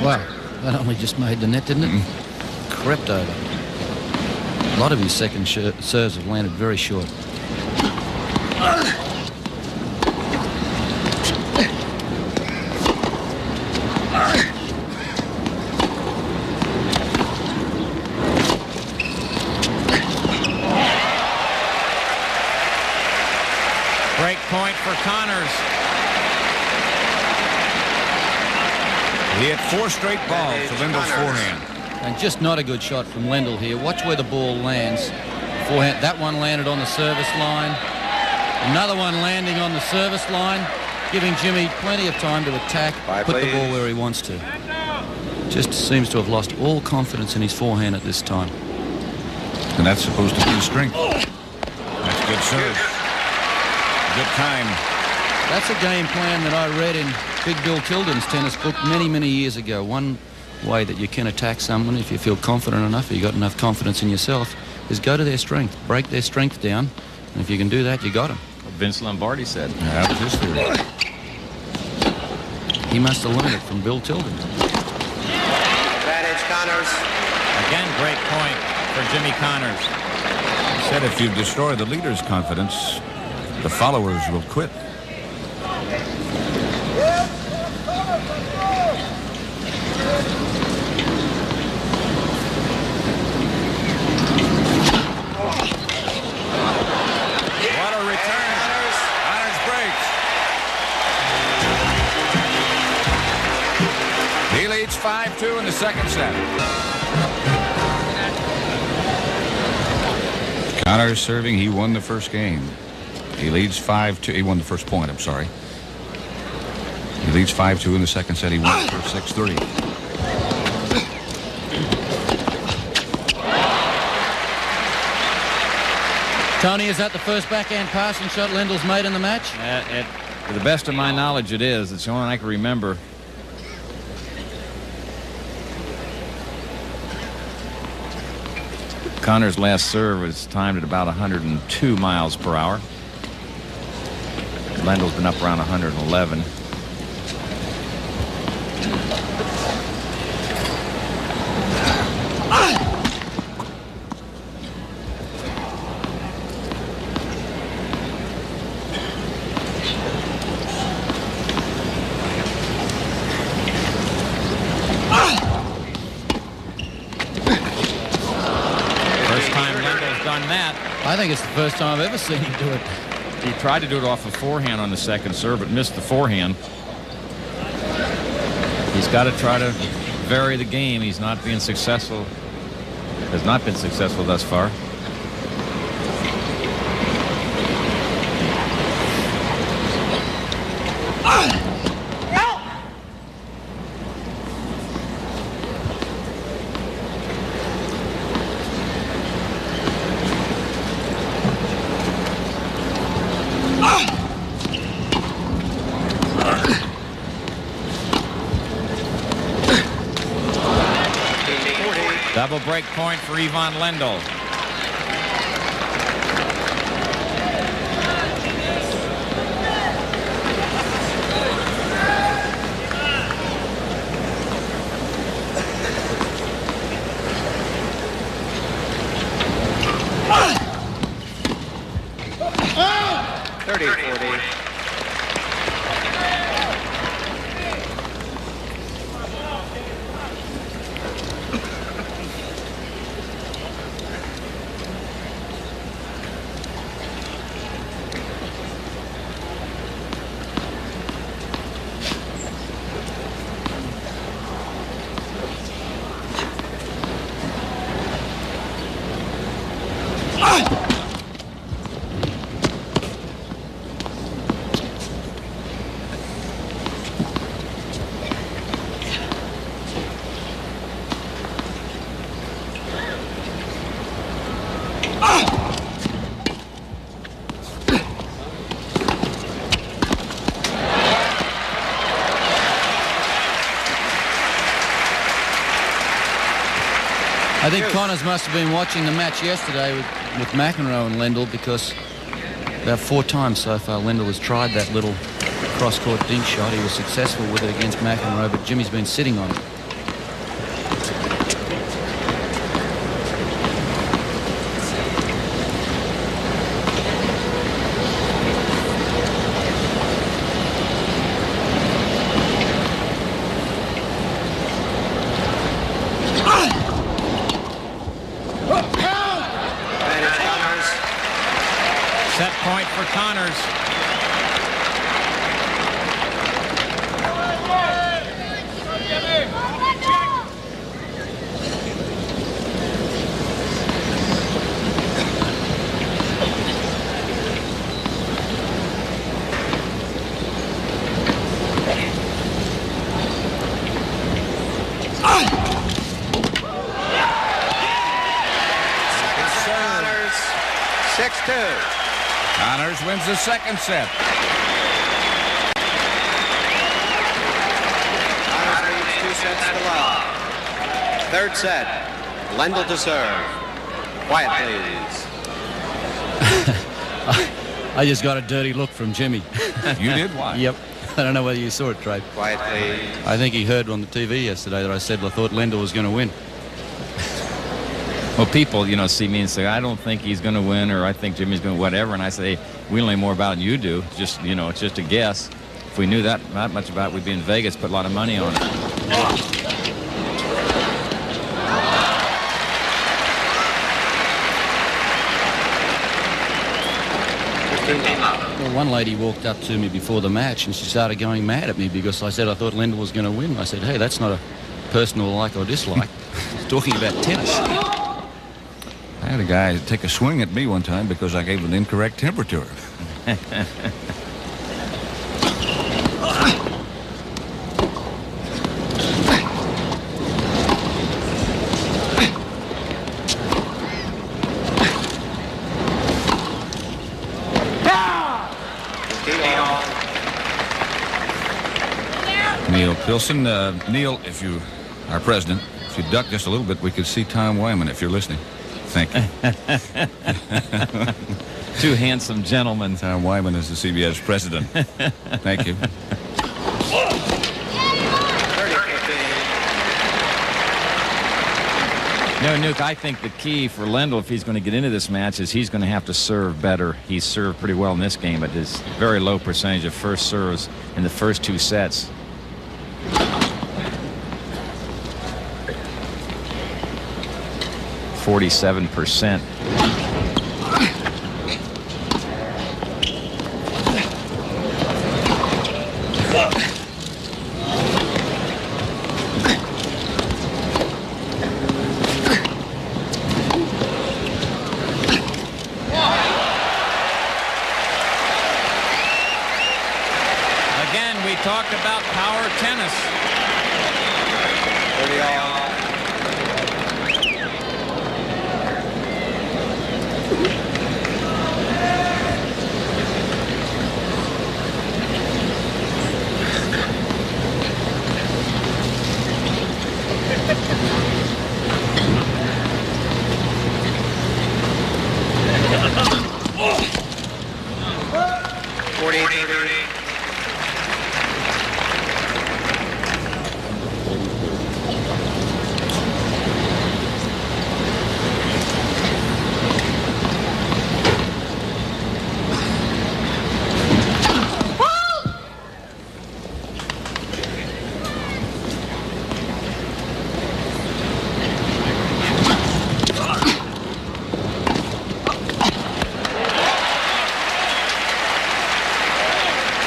Wow, that only just made the net, didn't it? Crept over. A lot of his second serves have landed very short. Break point for Connors. He hit 4 straight balls to Lendl's forehand. And just not a good shot from Lendl here. Watch where the ball lands. Forehand. That one landed on the service line. Another one landing on the service line, giving Jimmy plenty of time to attack, put the ball where he wants to. Just seems to have lost all confidence in his forehand at this time. And that's supposed to be the strength. That's good serve. Good time. That's a game plan that I read in Big Bill Tilden's tennis book many, many years ago. One way that you can attack someone if you feel confident enough, or you got enough confidence in yourself, is go to their strength, break their strength down, and if you can do that, you got them. Vince Lombardi said. That was his theory. He must have learned it from Bill Tilden. Advantage Connors. Again, great point for Jimmy Connors. He said if you destroy the leader's confidence, The followers will quit. What a return. Connors breaks. He leads 5-2 in the second set. Connors serving. He won the first game. He leads 5-2. He won the first point, I'm sorry. He leads 5-2 in the second set. He won the first 6-3. Tony, is that the first backhand passing shot Lendl's made in the match? To the best of my knowledge, it is. It's the only one I can remember. Connors' last serve was timed at about 102 miles per hour. Lendl's been up around 111. I think it's the first time I've ever seen him do it. He tried to do it off a forehand on the second serve, but missed the forehand. He's got to try to vary the game. He's not being successful. Has not been successful thus far. Double break point for Ivan Lendl. I think Connors must have been watching the match yesterday with McEnroe and Lendl, because about 4 times so far Lendl has tried that little cross-court dink shot. He was successful with it against McEnroe, but Jimmy's been sitting on it. Set point for Connors. Connors, 6-2. Connors wins the second set. Connors leads 2 sets to love. Third set, Lendl to serve. Quiet, please. I just got a dirty look from Jimmy. You did? Why? Yep. I don't know whether you saw it, Trey. Quiet, please. I think he heard on the TV yesterday that I said I thought Lendl was going to win. Well, people, see me and say, I don't think he's going to win, or I think Jimmy's going to whatever. And I say, we know more about it than you do. Just, it's just a guess. If we knew that much about it, we'd be in Vegas, put a lot of money on it. Well, one lady walked up to me before the match and she started going mad at me because I said I thought Lendl was going to win. I said, hey, that's not a personal like or dislike. Talking about tennis. I had a guy take a swing at me one time because I gave an incorrect temperature. Neil Pilson. Neil, if you, our president, if you duck just a little bit, we could see Tom Wyman if you're listening. Thank you. Two handsome gentlemen. Tom Wyman is the CBS president. Thank you. Nuke, I think the key for Lendl, if he's going to get into this match, is he's going to have to serve better. He's served pretty well in this game, but his very low percentage of first serves in the first 2 sets. .47%. Again, we talked about power tennis. 30 all.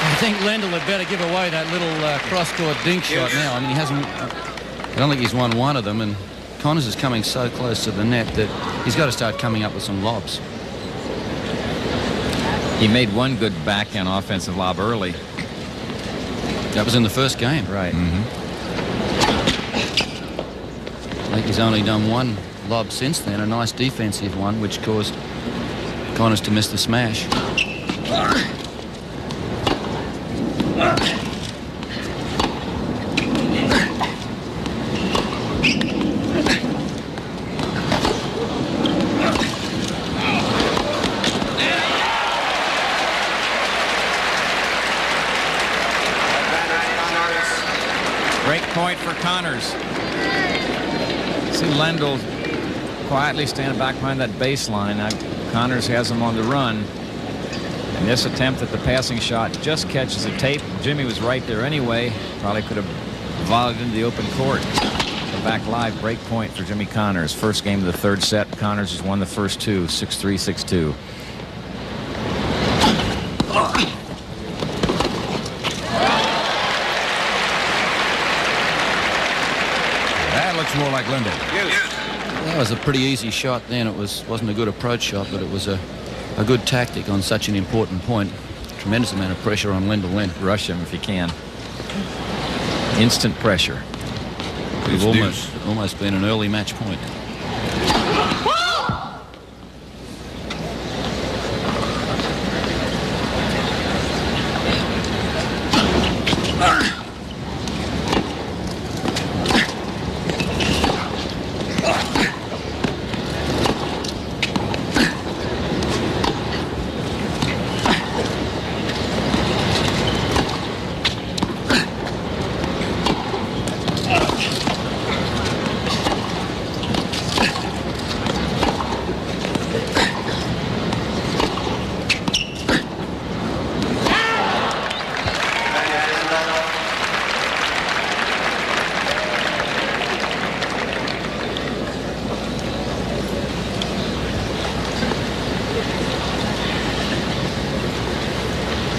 I think Lendl had better give away that little cross-court dink shot now. I mean, he hasn't... I don't think he's won one of them, and Connors is coming so close to the net that he's got to start coming up with some lobs. He made one good backhand offensive lob early. That was in the first game. Right. I think he's only done one lob since then, a nice defensive one, which caused Connors to miss the smash. Break point for Connors. See Lendl quietly standing back behind that baseline. Now Connors has him on the run. And this attempt at the passing shot just catches the tape. Jimmy was right there anyway. Probably could have volleyed into the open court. The back live break point for Jimmy Connors. First game of the third set. Connors has won the first two, 6-3, 6-2. That looks more like Lendl. That was a pretty easy shot then. It wasn't a good approach shot, but it was a good tactic on such an important point. Tremendous amount of pressure on Lendl. Rush him if you can. Instant pressure. It's almost been an early match point.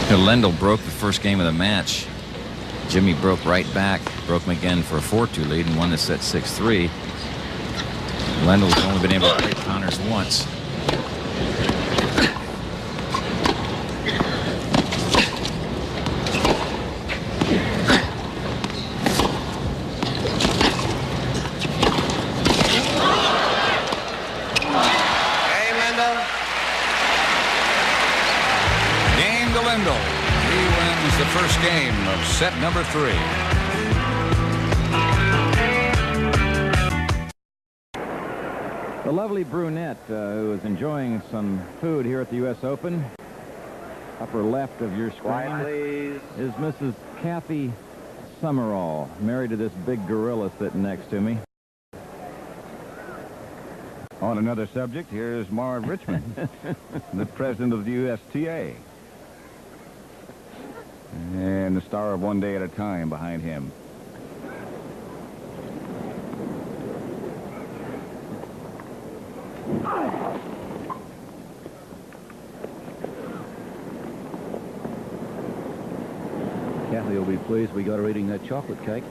Lendl broke the first game of the match. Jimmy broke right back, broke him again for a 4-2 lead and won the set 6-3. Lendl's only been able to break Connors once. The first game of set number 3. The lovely brunette who is enjoying some food here at the U.S. Open, upper left of your screen, Please. is Mrs. Kathy Summerall, married to this big gorilla sitting next to me. On another subject, here's Marv Richmond, the president of the USTA. And the star of One Day at a Time behind him. Kathy will be pleased we got her eating that chocolate cake.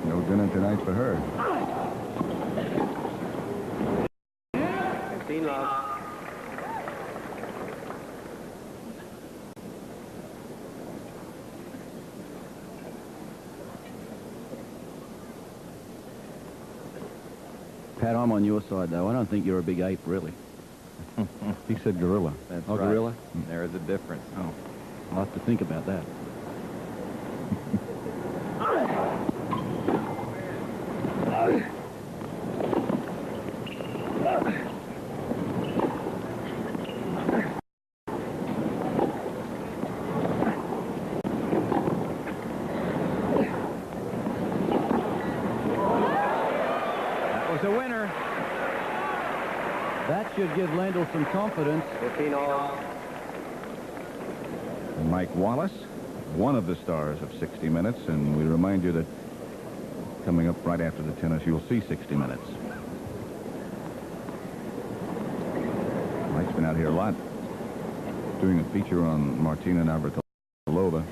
No dinner tonight for her. 15 love. Pat, I'm on your side, though. I don't think you're a big ape, really. He said gorilla. That's Oh, right. gorilla? There's a difference. Oh, I'll have to think about that. That was a winner. That should give Lendl some confidence. 15 all. Mike Wallace, one of the stars of 60 Minutes, and we remind you that coming up right after the tennis, you'll see 60 Minutes. Mike's been out here a lot, doing a feature on Martina Navratilova,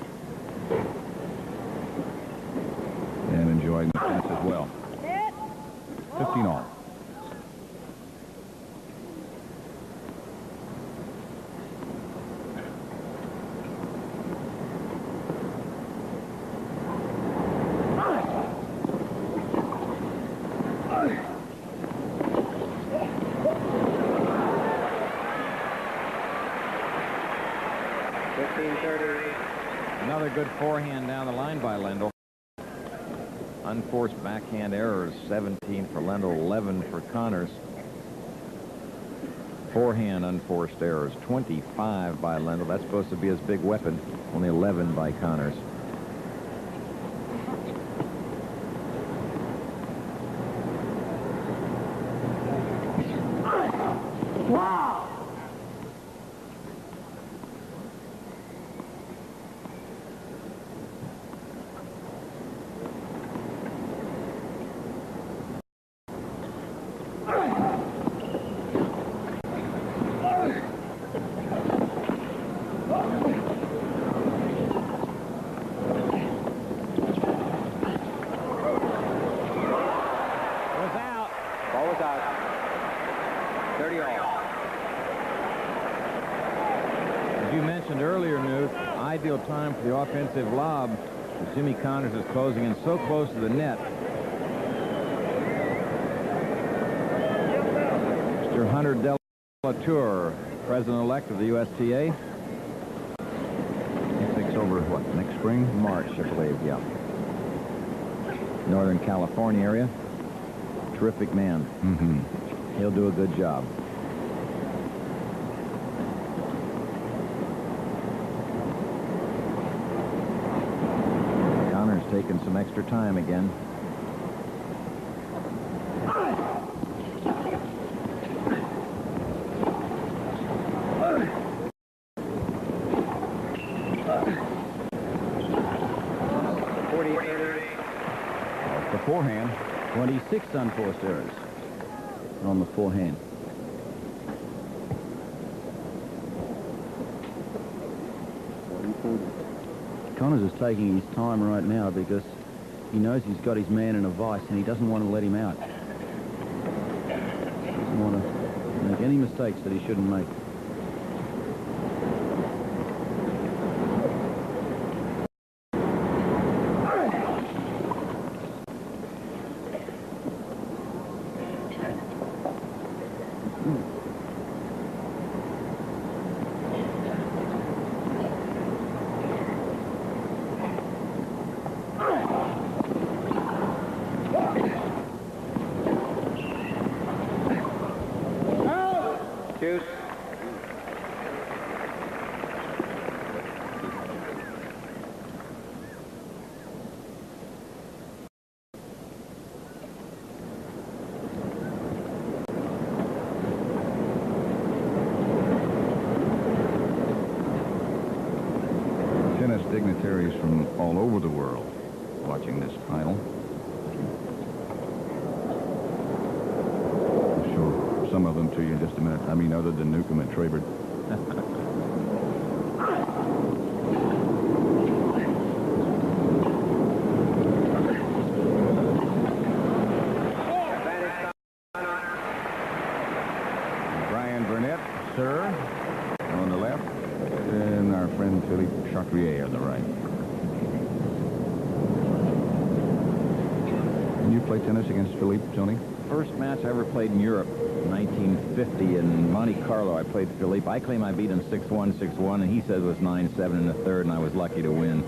and enjoying the tennis as well. 15 all. Another good forehand down the line by Lendl. Unforced backhand errors, 17 for Lendl, 11 for Connors. Forehand unforced errors, 25 by Lendl. That's supposed to be his big weapon. Only 11 by Connors. Wow! Ball was out. 30 all. As you mentioned earlier, Newt, ideal time for the offensive lob. As Jimmy Connors is closing in so close to the net. Mr. Hunter Delatour, president-elect of the USTA. He takes over, what, next spring? March, I believe, yeah. Northern California area. Terrific man. Mm-hmm. He'll do a good job. Connor's taking some extra time again. The forehand. 26 unforced errors on the forehand. Connors is taking his time right now because he knows he's got his man in a vice and he doesn't want to let him out. Doesn't want to make any mistakes that he shouldn't make. Juice. Tennis dignitaries from all over the world watching this final. I'll show some of them to you in just a minute. I mean, other than Newcomb and Trabert. Brian Burnett, sir, on the left, and our friend Philippe Chatrier on the right. And you play tennis against Philippe, Tony? First match I ever played in Europe, 1950 in Monte Carlo. I played Philippe. I claim I beat him 6-1, 6-1, and he said it was 9-7 in the third, and I was lucky to win.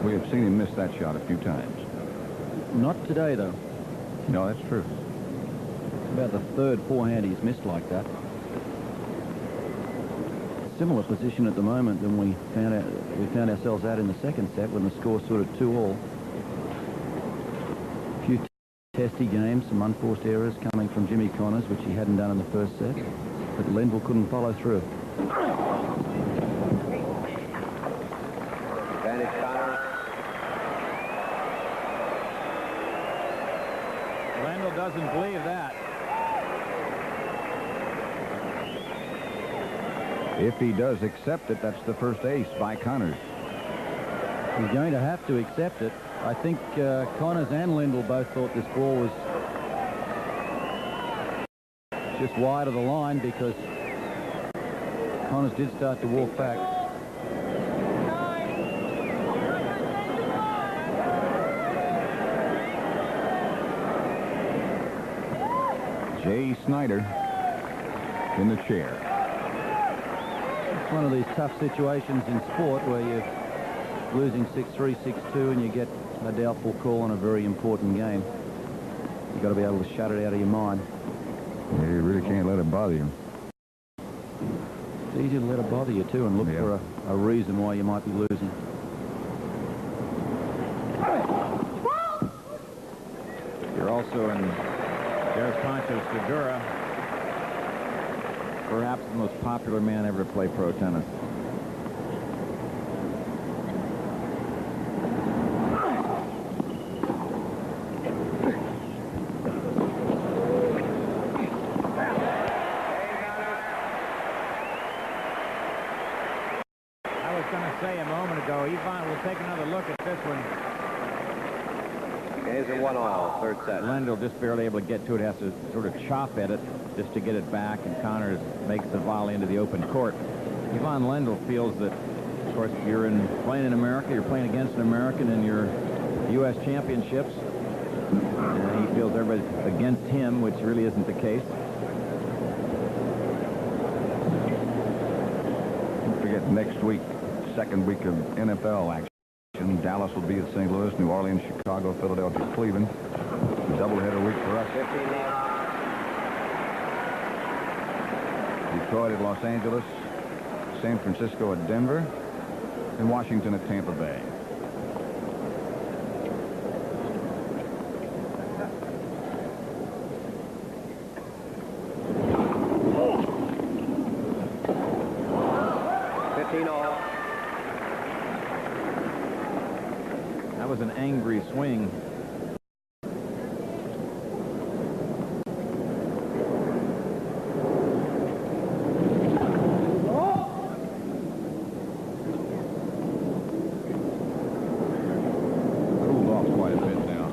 We have seen him miss that shot a few times. Not today, though. No, that's true. About the third forehand he's missed like that. Similar position at the moment than we found ourselves out in the second set when the score stood at 2-all. A few testy games, some unforced errors coming from Jimmy Connors, which he hadn't done in the first set, but Lendl couldn't follow through. Advantage Connors. Lendl doesn't believe that. If he does accept it, that's the first ace by Connors. He's going to have to accept it. I think Connors and Lendl both thought this ball was just wide of the line because Connors did start to walk back. Jay Snyder in the chair. It's one of these tough situations in sport where you're losing 6-3, 6-2 and you get a doubtful call on a very important game. You've got to be able to shut it out of your mind. Yeah, you really can't let it bother you. It's easy to let it bother you too and look for a reason why you might be losing. You're also in There's Pancho Segura, perhaps the most popular man ever to play pro tennis. I was going to say a moment ago, Yvonne, we'll take another look at this one. Games are 1-all, third set. Lendl just barely able to get to it, has to sort of chop at it just to get it back, and Connors makes the volley into the open court. Yvonne Lendl feels that, of course, you're playing in America, you're playing against an American in your U.S. championships, and he feels everybody's against him, which really isn't the case. Don't forget, next week, second week of NFL action. Dallas will be at St. Louis, New Orleans, Chicago, Philadelphia, Cleveland. Doubleheader week for us. 15 Detroit at Los Angeles, San Francisco at Denver, and Washington at Tampa Bay. was an angry swing. Cooled off quite a bit now.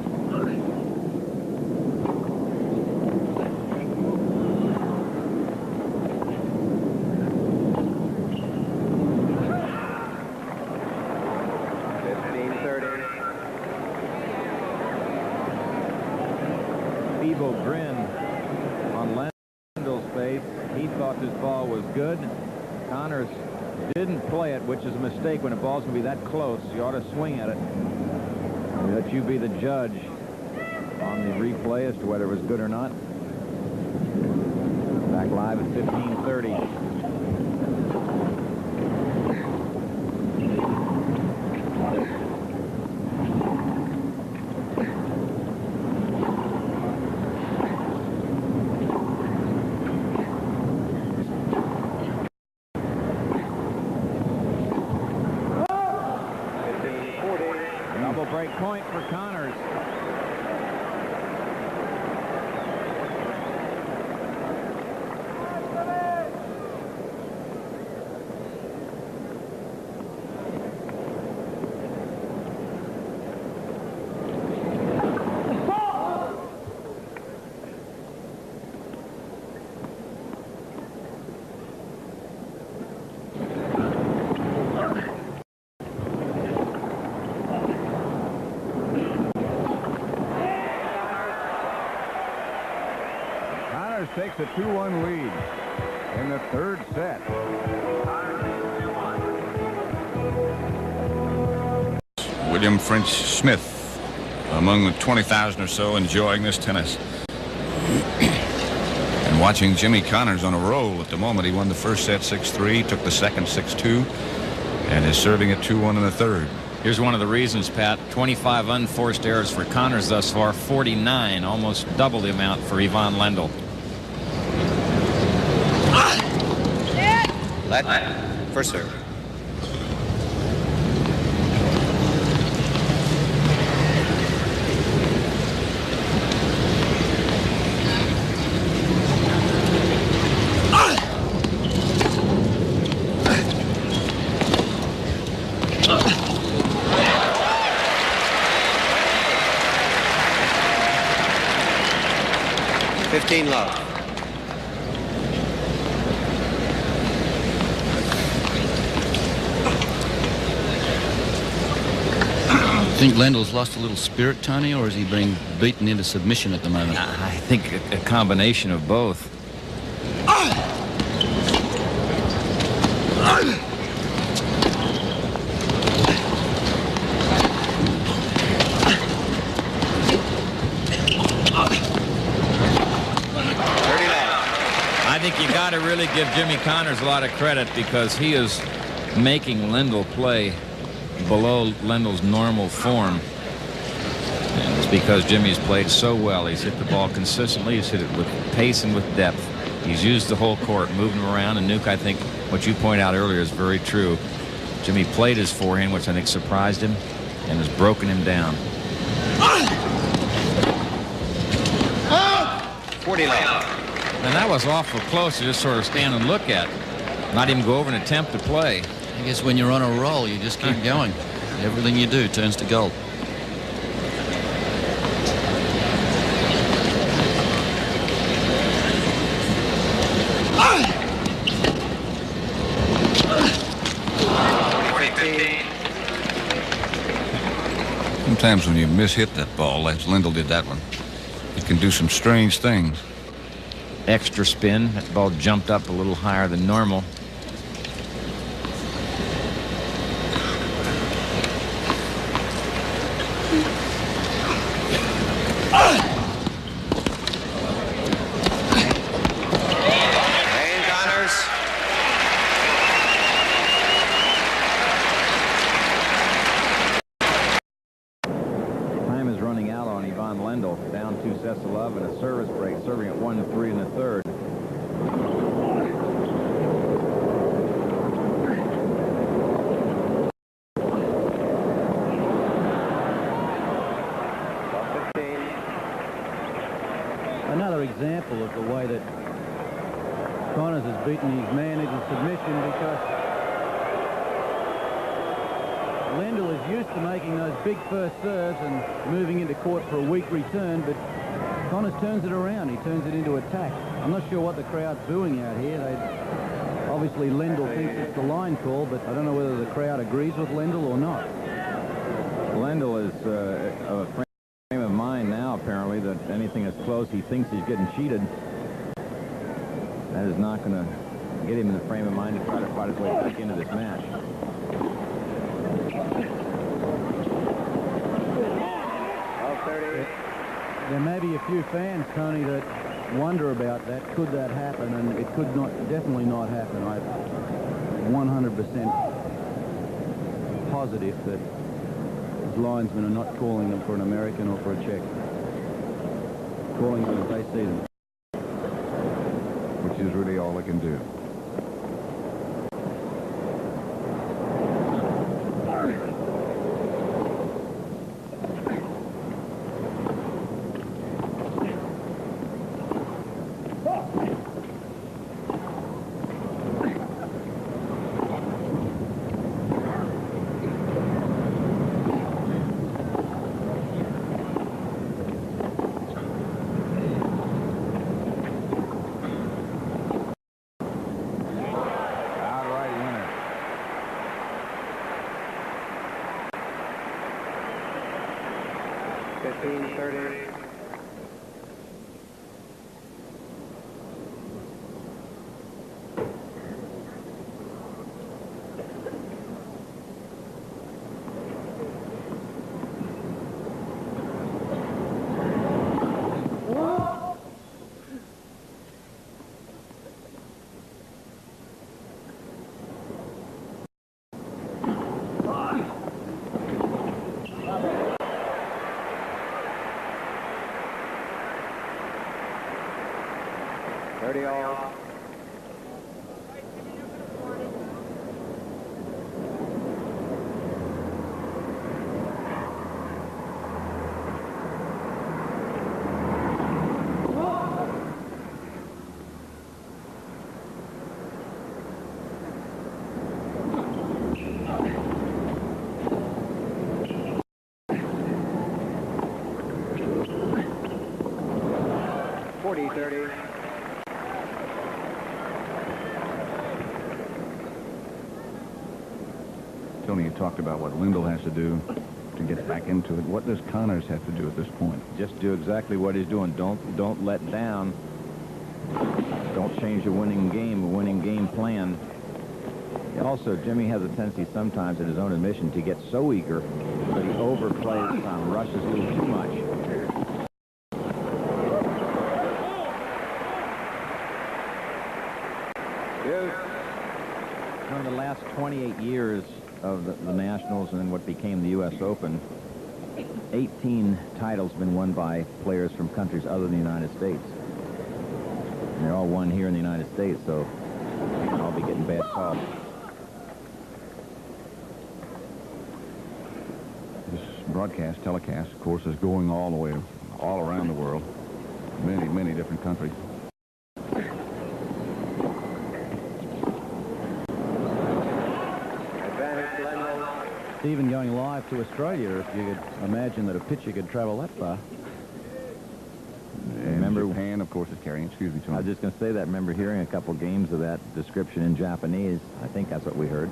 Feeble grin on Lendl's face. He thought this ball was good. Connors didn't play it, which is a mistake when a ball's going to be that close. You ought to swing at it. Let you be the judge on the replay as to whether it was good or not. Back live at 15:30. Double break point for Connors. Takes a 2-1 lead in the third set. William French Smith among the 20,000 or so enjoying this tennis. And watching Jimmy Connors on a roll at the moment. He won the first set 6-3, took the second 6-2, and is serving at 2-1 in the third. Here's one of the reasons, Pat. 25 unforced errors for Connors thus far, 49, almost double the amount for Ivan Lendl. Let first serve. Love. Think Lendl's lost a little spirit, Tony, or is he being beaten into submission at the moment? I think a combination of both. I think you got to really give Jimmy Connors a lot of credit because he is making Lendl play below Lendl's normal form. And it's because Jimmy's played so well. He's hit the ball consistently. He's hit it with pace and with depth. He's used the whole court, moving around. And Nuke, I think what you point out earlier is very true. Jimmy played his forehand, which I think surprised him and has broken him down. 40 love. And that was awful close to just sort of stand and look at. Not even go over and attempt to play. I guess when you're on a roll, you just keep going. Everything you do turns to gold. Sometimes when you mishit that ball, as Lendl did that one, you can do some strange things. Extra spin. That ball jumped up a little higher than normal. Down 2 sets to love and a service break, serving at 1-3 in the third. another example of the way that Connors has beaten his man into submission, because Lendl is used to making those big first serves and moving into court for a weak return, but Connors turns it around. He turns it into attack. I'm not sure what the crowd's booing out here. Obviously, Lendl thinks it's the line call, but I don't know whether the crowd agrees with Lendl or not. Lendl is of a frame of mind now, apparently, that anything that's close, he thinks he's getting cheated. That is not going to get him in the frame of mind to try to fight his way back into this match. There may be a few fans, Tony, that wonder about that. Could that happen? And it could not, definitely not happen. I'm 100% positive that his linesmen are not calling them for an American or for a Czech. Calling them as they see them. Which is really all they can do. Outright winner. 15-30. All. Tony, you talked about what Lendl has to do to get back into it. What does Connors have to do at this point? Just do exactly what he's doing. Don't let down. Don't change a winning game plan. Also, Jimmy has a tendency sometimes in his own admission to get so eager that he overplays and rushes a little too much. Over the last 28 years of the Nationals and then what became the U.S. Open, 18 titles have been won by players from countries other than the United States. And they're all won here in the United States, so I'll be getting bad calls. This broadcast, telecast, of course, is going all the way, all around the world. Many, many different countries. Even going live to Australia, if you could imagine that a pitcher could travel that far. And remember, Japan, of course, is carrying. Excuse me, Tony. I was just going to say that. Remember hearing a couple games of that description in Japanese. I think that's what we heard.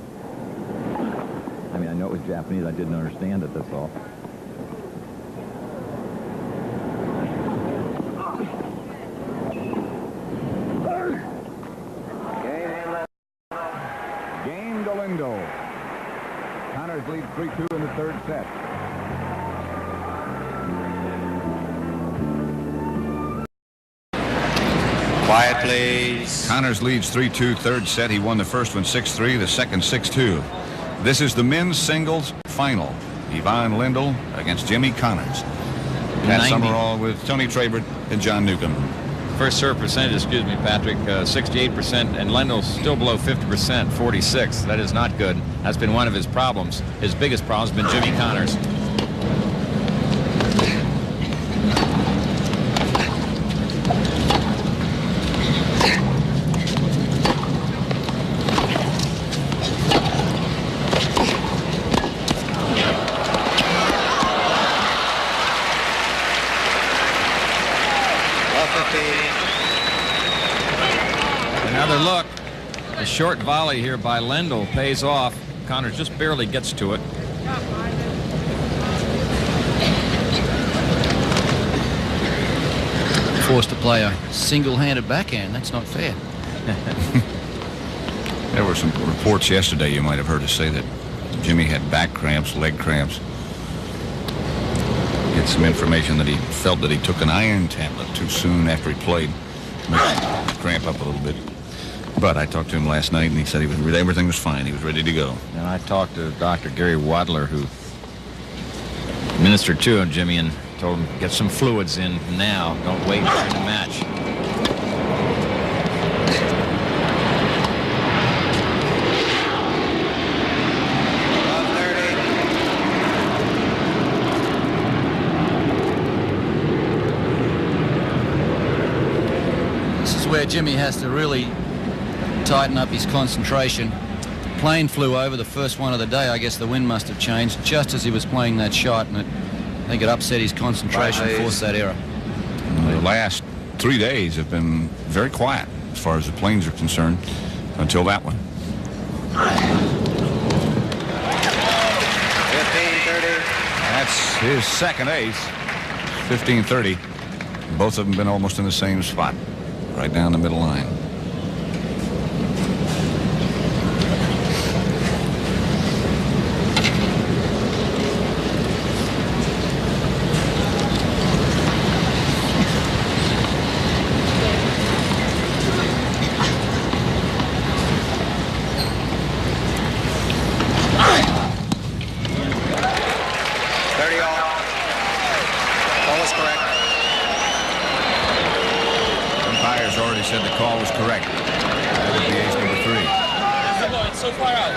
I mean, I know it was Japanese. I didn't understand it, that's all. Game to Lendl. Connors leads 3-2 in the third set. Quiet, please. Connors leads 3-2 third set. He won the first one 6-3, the second 6-2. This is the men's singles final. Ivan Lendl against Jimmy Connors. Pat Summerall with Tony Trabert and John Newcomb. First serve percentage, excuse me, Patrick, 68%, and Lendl's still below 50%, 46. That is not good. That's been one of his problems. His biggest problem has been Jimmy Connors. Another look. The short volley here by Lendl pays off. Connors just barely gets to it. Forced to play a single-handed backhand. That's not fair. There were some reports yesterday, you might have heard us say, that Jimmy had back cramps, leg cramps. Get some information that he felt that he took an iron tablet too soon after he played. Made him cramp up a little bit. But I talked to him last night, and he said everything was fine. He was ready to go. And I talked to Dr. Gary Wadler, who ministered to him, Jimmy, and told him, get some fluids in now. Don't wait during the match. This is where Jimmy has to really tighten up his concentration. Plane flew over, the first one of the day. I guess the wind must have changed just as he was playing that shot, and I think it upset his concentration, forced that error. The last 3 days have been very quiet as far as the planes are concerned until that one. 15-30. That's his second ace. 15-30. Both of them been almost in the same spot, right down the middle line. Said the call was correct. That would be ace number 3. It's so far out.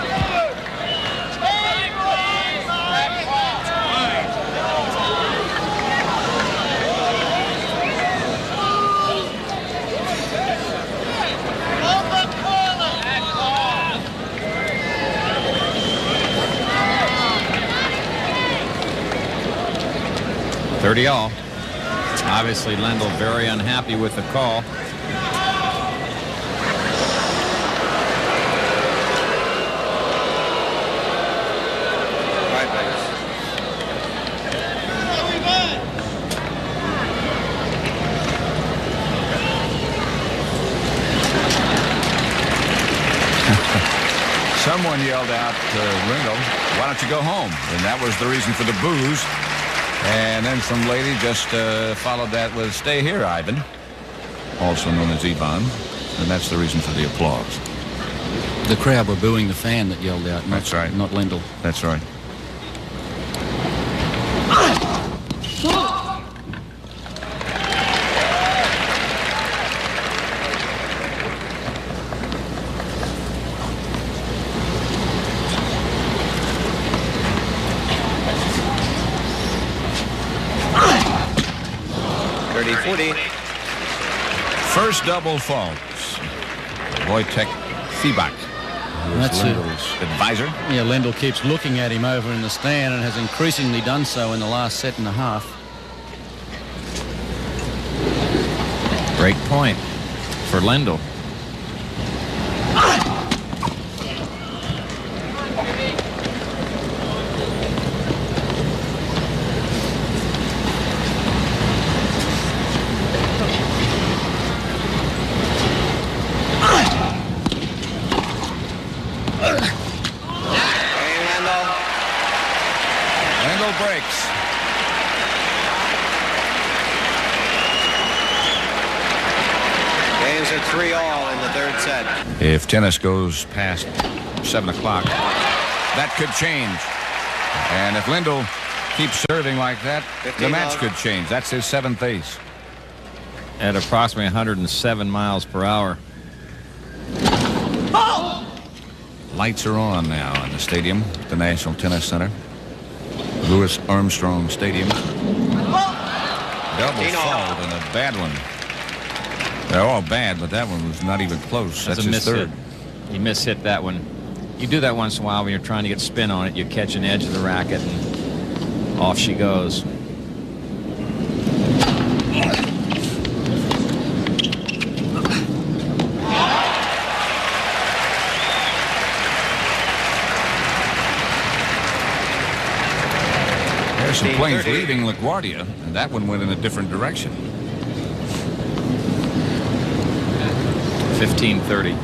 $30-all. Obviously, Lendl very unhappy with the call. Someone yelled out to Lendl, why don't you go home? And that was the reason for the boos. And then some lady just followed that with, stay here, Ivan, also known as Ivan. And that's the reason for the applause. The crowd were booing the fan that yelled out. That's right. Not Lendl. That's right. First double fault. Wojtek Fibak, That's Lendl's advisor. Yeah, Lendl keeps looking at him over in the stand and has increasingly done so in the last set and a half. Break point for Lendl. Breaks. Games are 3-all in the third set. If tennis goes past 7 o'clock, that could change. And if Lendl keeps serving like that, the match could change. That's his 7th ace. At approximately 107 miles per hour. Lights are on now in the stadium at the National Tennis Center. Louis Armstrong Stadium. Double fault and a bad one. They're all bad, but that one was not even close. That's his third. You mishit that one. You do that once in a while when you're trying to get spin on it. You catch an edge of the racket and off she goes. some planes 15-30. leaving LaGuardia, and that one went in a different direction. 15-30.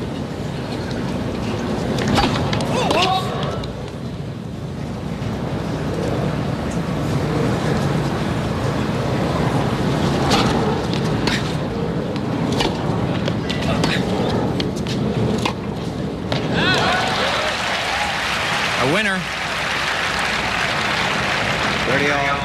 A winner. 30 all.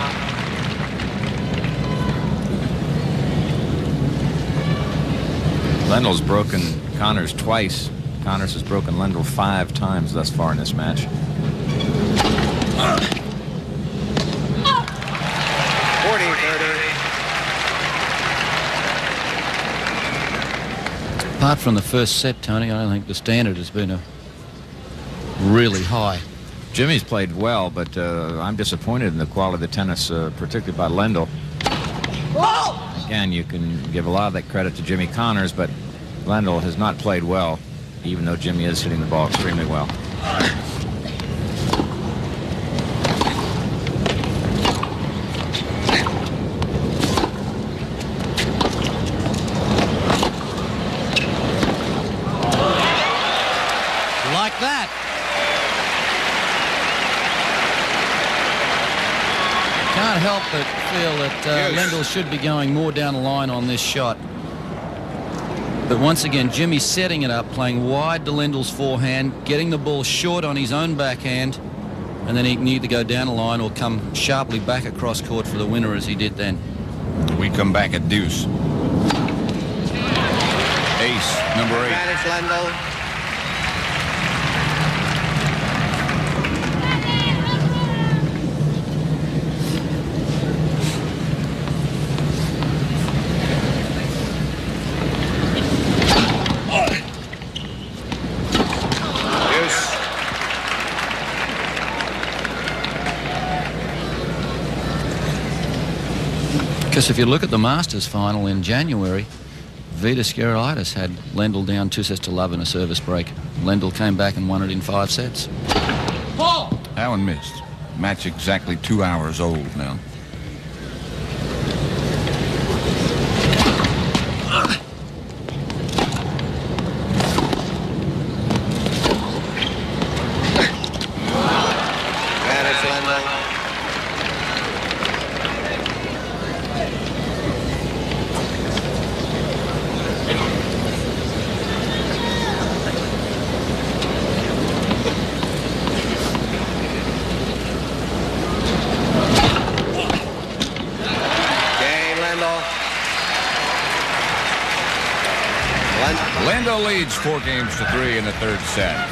Lendl's broken Connors twice. Connors has broken Lendl 5 times thus far in this match. 40-30. Apart from the first set, Tony, I don't think the standard has been really high. Jimmy's played well, but I'm disappointed in the quality of the tennis, particularly by Lendl. Again, you can give a lot of that credit to Jimmy Connors, but Lendl has not played well, even though Jimmy is hitting the ball extremely well. Like that. Can't help but feel that Lendl should be going more down the line on this shot. But once again, Jimmy's setting it up, playing wide to Lendl's forehand, getting the ball short on his own backhand, and then he can either go down the line or come sharply back across court for the winner as he did then. We come back at deuce. Ace, number 8. Advantage Lendl. Because if you look at the Masters final in January, Vitas Gerulaitis had Lendl down 2-0 in a service break. Lendl came back and won it in 5 sets. Allen missed. Match exactly 2 hours old now. Advantage Lendl. Lendl leads 4 games to 3 in the 3rd set.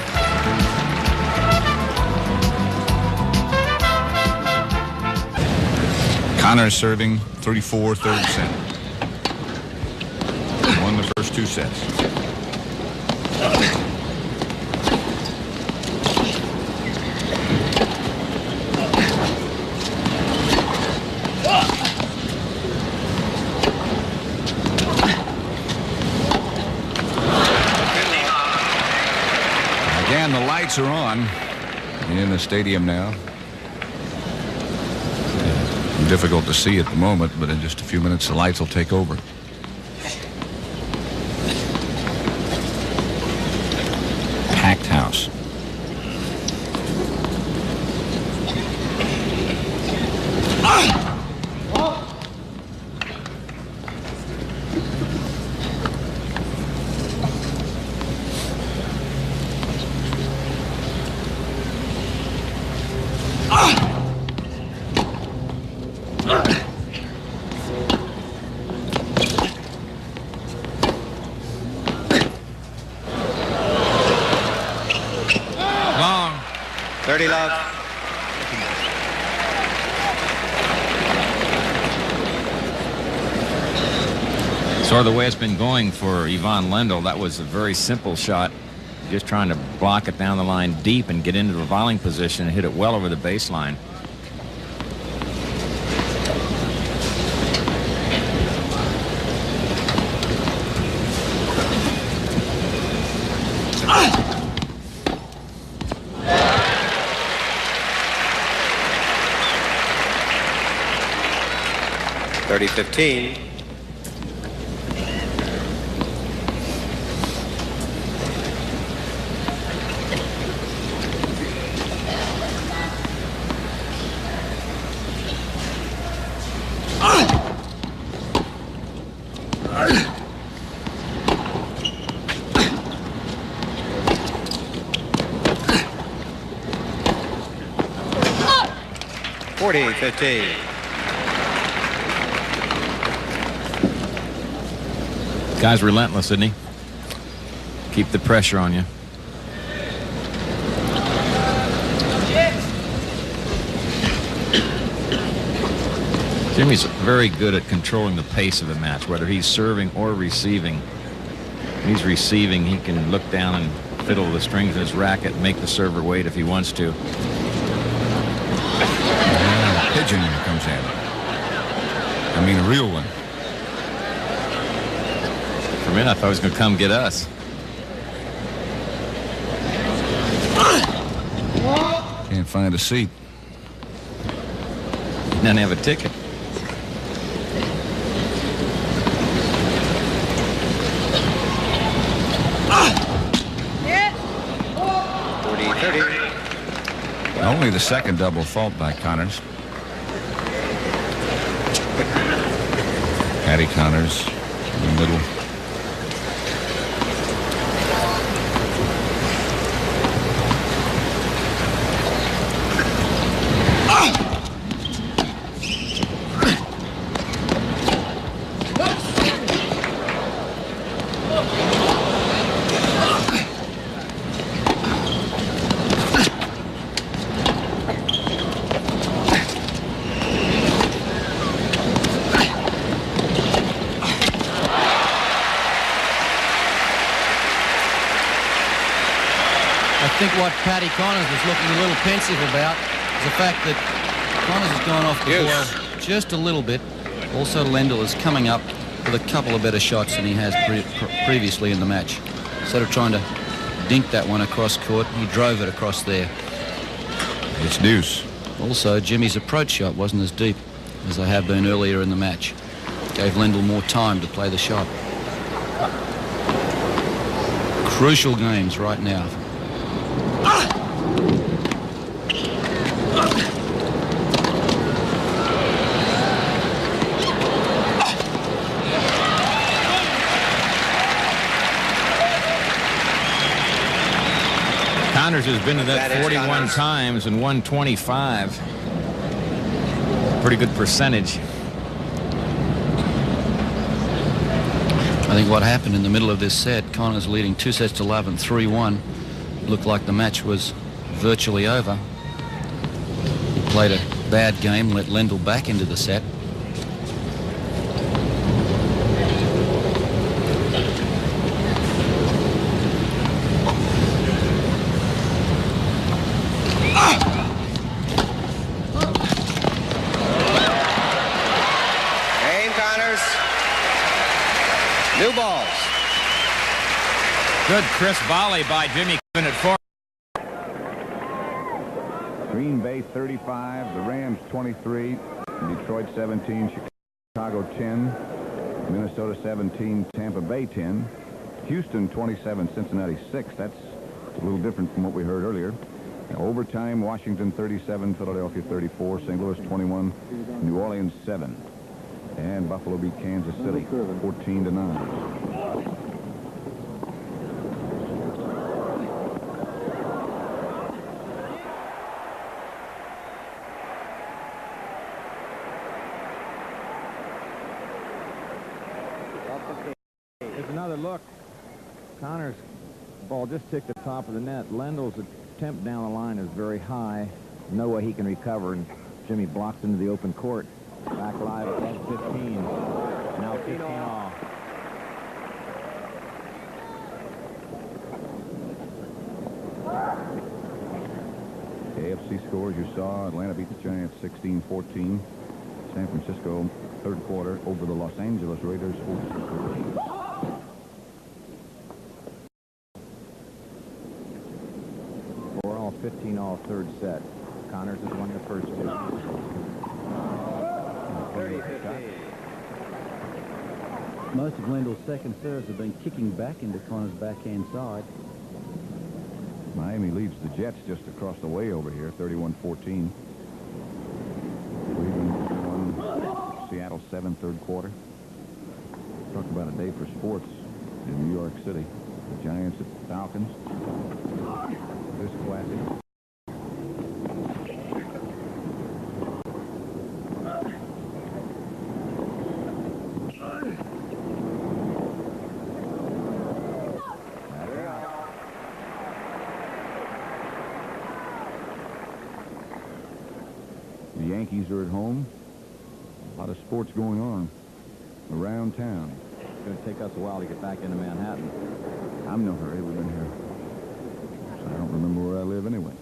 Connors serving 34 3rd set. Won the first 2 sets. Again, the lights are on in the stadium now. Difficult to see at the moment, but in just a few minutes the lights will take over. Packed house. Long. 30 love. Sort of the way it's been going for Ivan Lendl. That was a very simple shot. Just trying to block it down the line deep and get into the volleying position and hit it well over the baseline. 30-15. Guy's relentless, isn't he? Keep the pressure on you. Jimmy's very good at controlling the pace of the match, whether he's serving or receiving. When he's receiving, he can look down and fiddle the strings in his racket and make the server wait if he wants to. Pigeon comes in. I mean, a real one. For a minute, I thought he was going to come get us. Can't find a seat. Doesn't have a ticket. Only the second double fault by Connors. Patty Connors in the middle. I think what Paddy Connors was looking a little pensive about is the fact that Connors has gone off the boil just a little bit. Also, Lendl is coming up with a couple of better shots than he has previously in the match. Instead of trying to dink that one across court, he drove it across there. It's deuce. Also, Jimmy's approach shot wasn't as deep as they have been earlier in the match. Gave Lendl more time to play the shot. Crucial games right now. Connors has been to that 41 times and won 25. Pretty good percentage. I think what happened in the middle of this set, Connors leading 2-love and 3-1. Looked like the match was virtually over. He played a bad game, let Lendl back into the set. Game, Connors. New balls. Good crisp volley by Jimmy at 4. Green Bay 35, the Rams 23, Detroit 17, Chicago 10, Minnesota 17, Tampa Bay 10, Houston 27, Cincinnati 6. That's a little different from what we heard earlier. Overtime, Washington 37, Philadelphia 34, St. Louis 21, New Orleans 7. And Buffalo beat Kansas City 14-9. Here's another look. Connors' ball just ticked the top of the net. Lendl's attempt down the line is very high. No way he can recover, and Jimmy blocks into the open court. Back live at 15. Now 15 all. AFC scores you saw. Atlanta beat the Giants 16-14. San Francisco, third quarter, over the Los Angeles Raiders 14-14. All 15 all third set. Connors has won the first two. 30-15. Most of Lendl's second serves have been kicking back into Connor's backhand side. Miami leads the Jets just across the way over here, 31-14. Cleveland 1, Seattle 7, third quarter. Talk about a day for sports in New York City. The Giants at the Falcons. This classic. The Yankees are at home. A lot of sports going on around town. It's going to take us a while to get back into Manhattan. I'm in no hurry. We've been here. So I don't remember where I live anyway.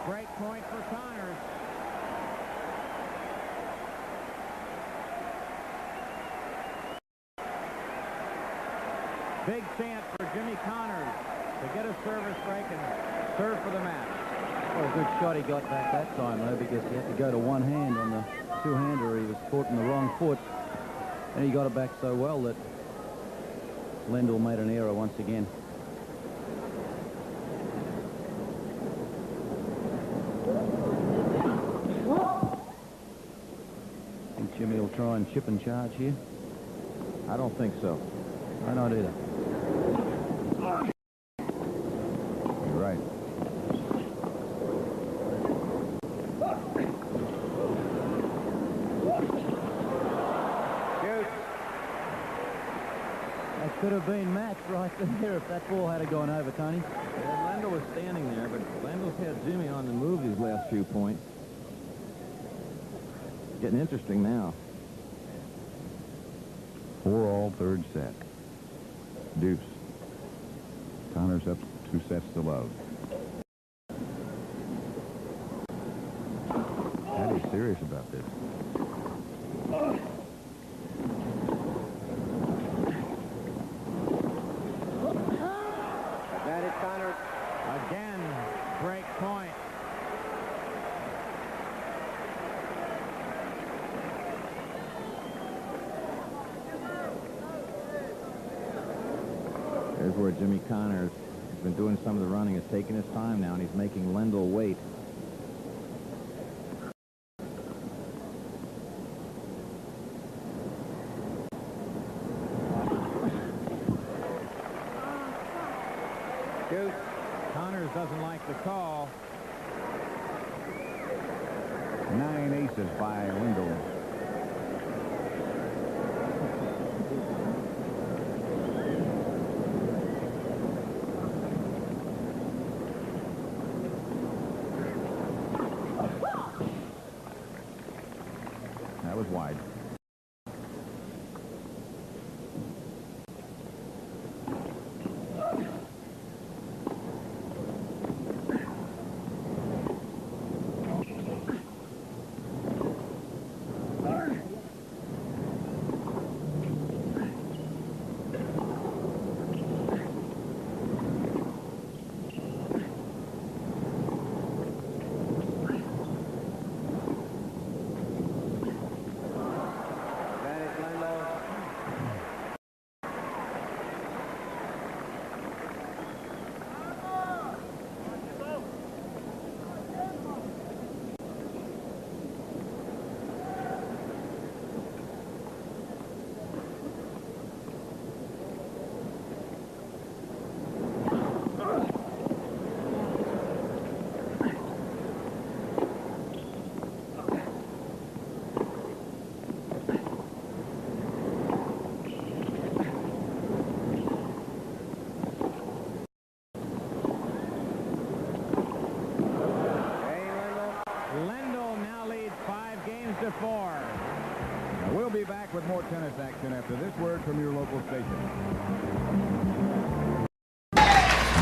Break point for Connors. Big chance for Jimmy Connors to get a service break and serve for the match. Well, a good shot he got back that time, though, because he had to go to one hand on the two-hander. He was caught in the wrong foot, and he got it back so well that Lendl made an error once again. Think Jimmy will try and chip and charge here? I don't think so. I don't either. You're right. That could have been matched right there if that ball had gone over, Tony. Yeah, Lendl was standing there, but Lendl's had Jimmy on the move these last few points. Getting interesting now. 4-all third set. Deuce. Connors up 2 sets to love. Patty's serious about this. Advantage Connors. Again, break point. There's where Jimmy Connors has been doing some of the running, has taken his time now, and he's making Lendl wait. Connors doesn't like the call. 9 aces by Lendl. That was wide.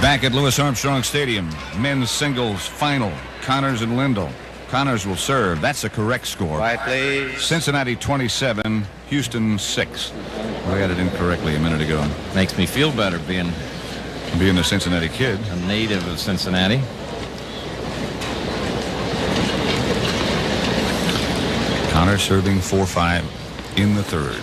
Back at Louis Armstrong Stadium, men's singles final, Connors and Lendl. Connors will serve. That's the correct score. Quiet, please. Cincinnati 27, Houston 6. We had it incorrectly a minute ago. Makes me feel better being a Cincinnati kid. a native of Cincinnati. Connors serving 4-5 in the third.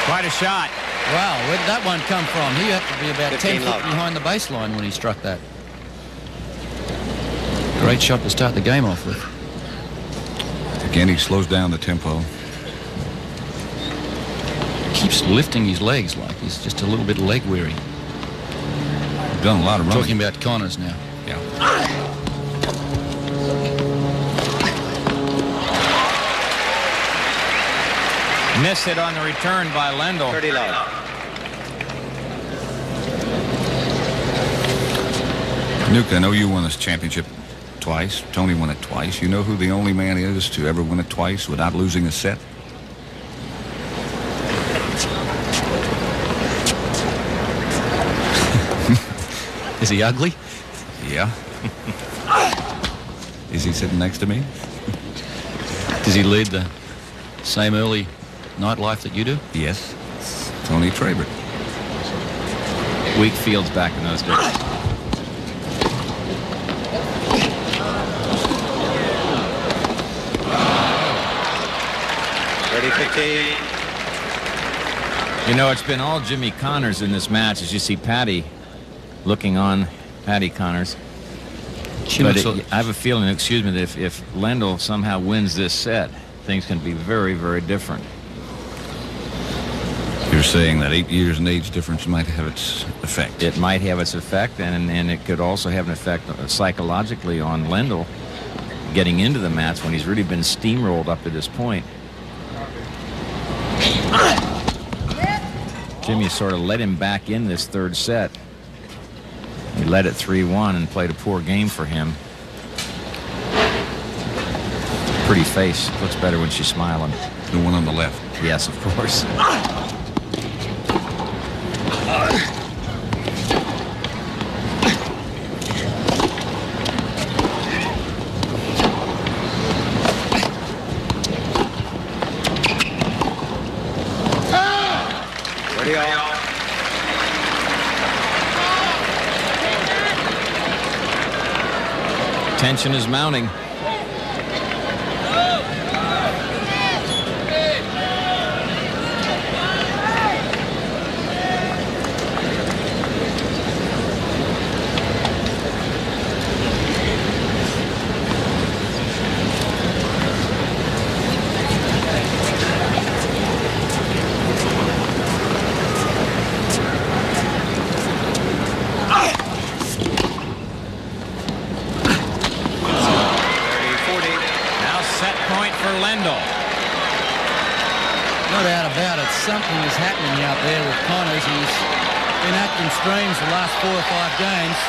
Quite a shot. Wow, where did that one come from? He had to be about 10 feet love. behind the baseline when he struck that. Great shot to start the game off with. Again, he slows down the tempo. Keeps lifting his legs like he's just a little bit leg weary. Done a lot of running. Talking about Connors now. Yeah. Miss hit on the return by Lendl. 30 love. Nuke, I know you won this championship twice. Tony won it twice. You know who the only man is to ever win it twice without losing a set? Is he ugly? Yeah. Is he sitting next to me? Does he lead the same early nightlife that you do? Yes. Tony Trabert. Weak fields back in those days. Ready, 15. You know, it's been all Jimmy Connors in this match as you see Patty looking on Patty Connors. But I have a feeling, excuse me, that if Lendl somehow wins this set, things can be very, very different. You're saying that 8 years in age difference might have its effect. It might have its effect, and it could also have an effect psychologically on Lendl getting into the match when he's really been steamrolled up to this point. Jimmy sort of let him back in this third set. He led it 3-1 and played a poor game for him. Pretty face. Looks better when she's smiling. The one on the left. Yes, of course. Ready, all. Tension is mounting. No doubt about it. Something is happening out there with Connors. He's been acting strange the last 4 or 5 games.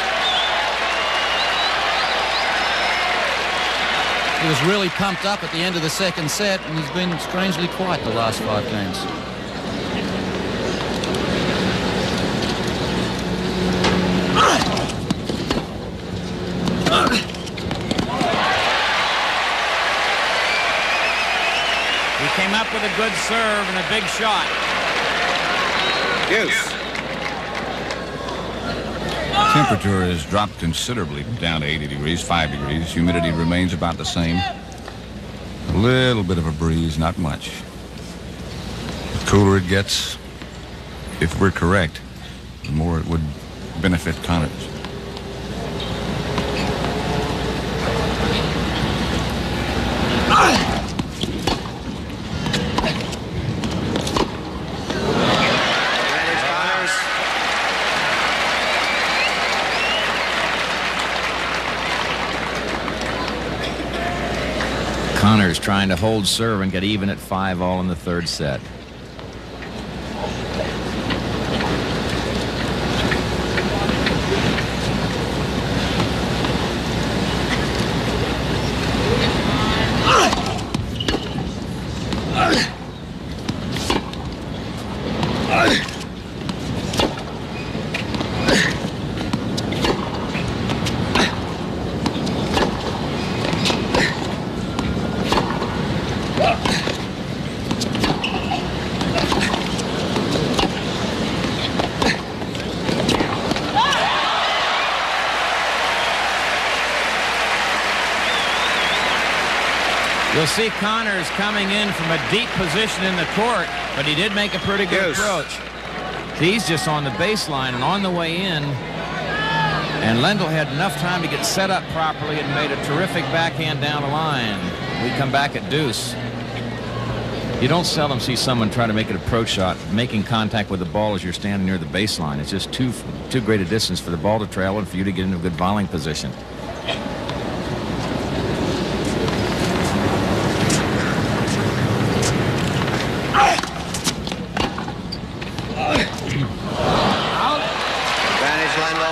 He was really pumped up at the end of the second set, and he's been strangely quiet the last 5 games. He came up with a good serve and a big shot. Deuce. Temperature has dropped considerably down to 80 degrees, 5 degrees. Humidity remains about the same. A little bit of a breeze, not much. The cooler it gets, if we're correct, the more it would benefit Connors. Connors trying to hold serve and get even at 5 all in the third set. You'll see Connors coming in from a deep position in the court, but he did make a pretty good approach. He's just on the baseline and on the way in. And Lendl had enough time to get set up properly and made a terrific backhand down the line. We come back at deuce. You don't seldom see someone try to make an approach shot, making contact with the ball as you're standing near the baseline. It's just too great a distance for the ball to travel and for you to get into a good volleying position.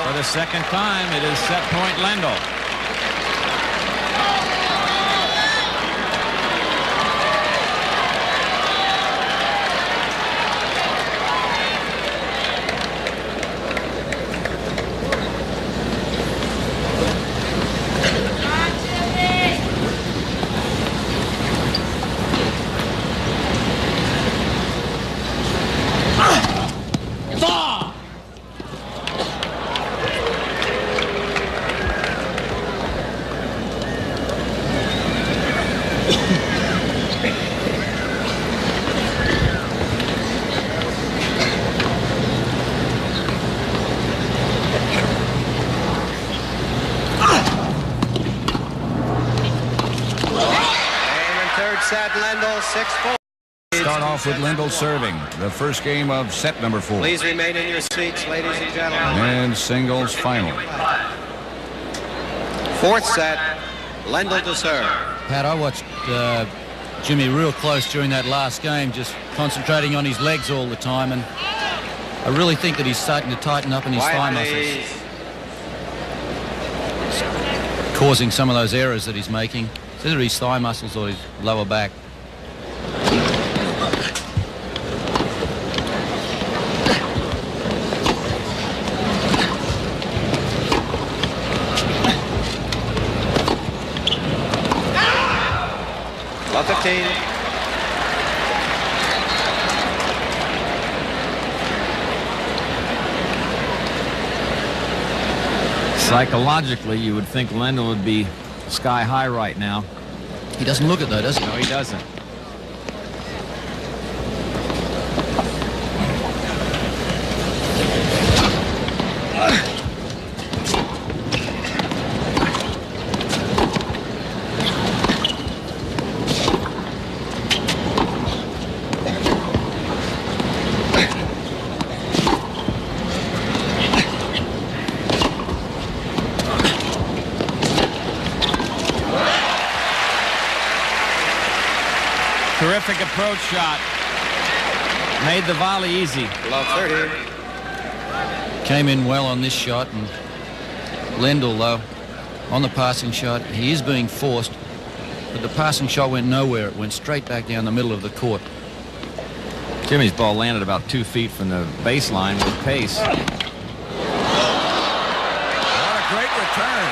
For the second time, it is set point Lendl. Set Lendl 6-4. Start off with Lendl serving the first game of set number 4. Please remain in your seats, ladies and gentlemen. And singles final. Fourth set, Lendl to serve. Pat, I watched Jimmy real close during that last game, just concentrating on his legs all the time, and I really think that he's starting to tighten up in his thigh muscles. It's causing some of those errors that he's making. It's either his thigh muscles or his lower back. Love 15. Psychologically, you would think Lendl would be sky high right now. He doesn't look it though, does he? No, he doesn't. Terrific approach shot. Made the volley easy. Love 30. Came in well on this shot, and Lendl, though, on the passing shot, he is being forced, but the passing shot went nowhere. It went straight back down the middle of the court. Jimmy's ball landed about 2 feet from the baseline with pace. What a great return.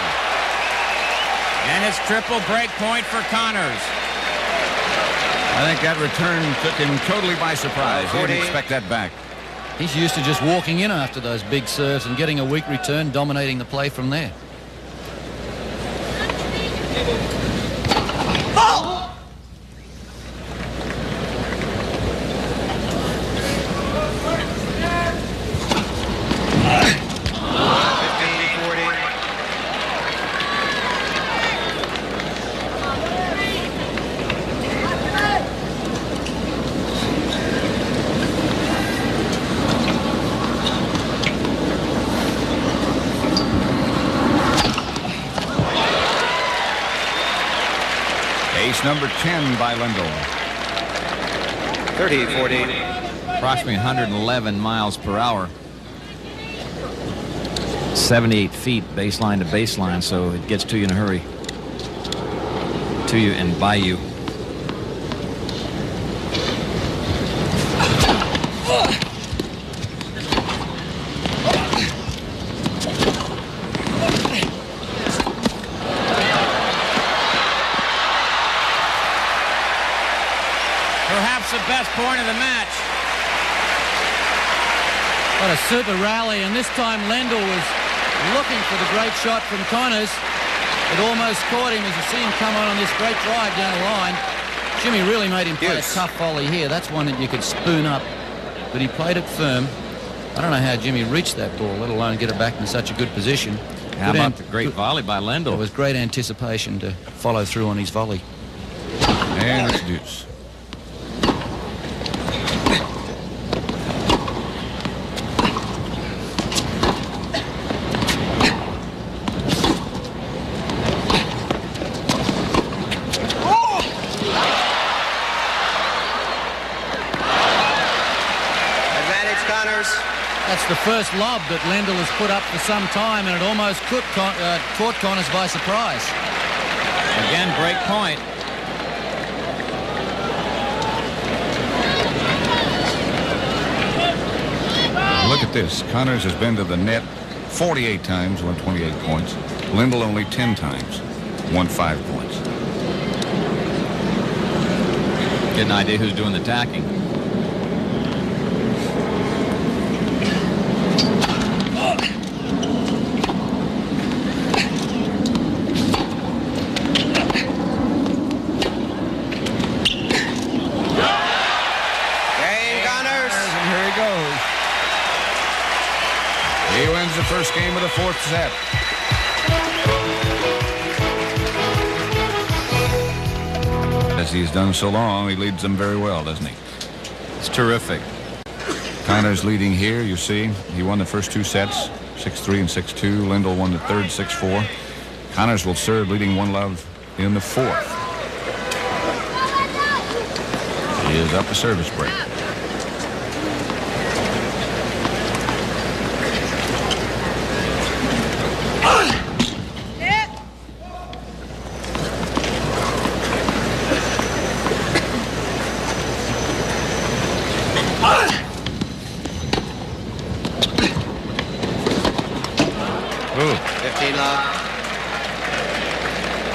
And it's triple break point for Connors. I think that return took him totally by surprise. He didn't expect that back. He's used to just walking in after those big serves and getting a weak return, dominating the play from there. Number 10 by Lendl. 30-40. Approximately 111 miles per hour. 78 feet baseline to baseline, so it gets to you in a hurry. To you and by you. The best point of the match. What a super rally, and this time Lendl was looking for the great shot from Connors. It almost caught him as you see him come on this great drive down the line. Jimmy really made him play a tough volley here. That's one that you could spoon up, but he played it firm. I don't know how Jimmy reached that ball, let alone get it back in such a good position. How about the great volley by Lendl? It was great anticipation to follow through on his volley. And it's deuce. That's the first lob that Lendl has put up for some time, and it almost caught Connors by surprise. Again, break point. Look at this. Connors has been to the net 48 times, won 28 points. Lendl only 10 times, won 5 points. Get an idea who's doing the tacking. He wins the first game of the fourth set. As he's done so long, he leads them very well, doesn't he? It's terrific. Connors leading here, you see. He won the first 2 sets, 6-3 and 6-2. Lendl won the third, 6-4. Connors will serve, leading 1-love in the fourth. He is up a service break.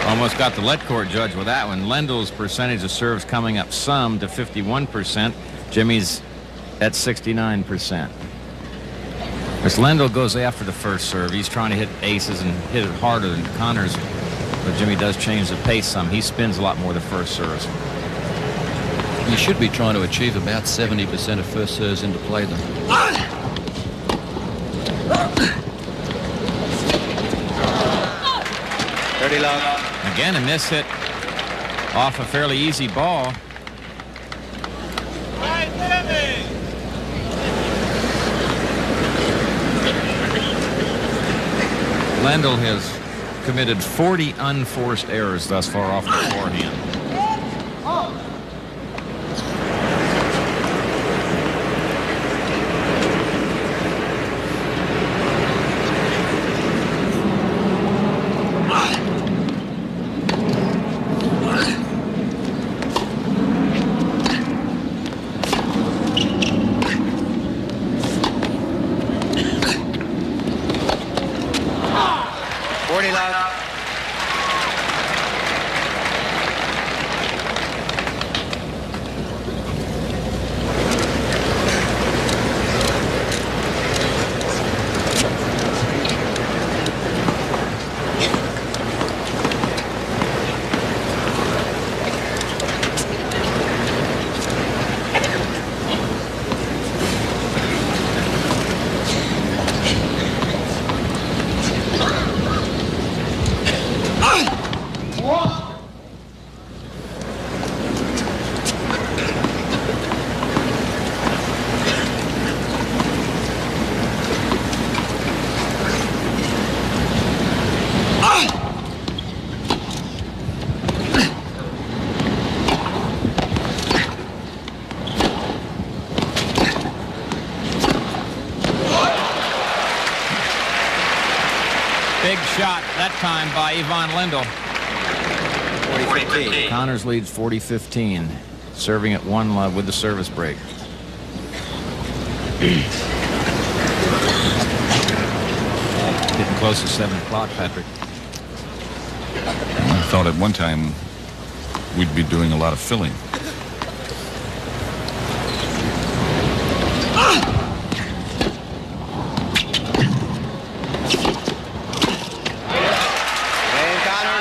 Almost got the let court judge with that one. Lendl's percentage of serves coming up some to 51%. Jimmy's at 69%. As Lendl goes after the first serve, he's trying to hit aces and hit it harder than Connors. But Jimmy does change the pace some. He spins a lot more the first serves. You should be trying to achieve about 70% of first serves into play, though. 30 love. Again, a miss hit off a fairly easy ball. Lendl has committed 40 unforced errors thus far off the forehand. Big shot that time by Ivan Lendl. 40-15. Connors leads 40-15, serving at 1-love with the service break. Getting close to 7 o'clock, Patrick. I thought at one time we'd be doing a lot of filling. Connors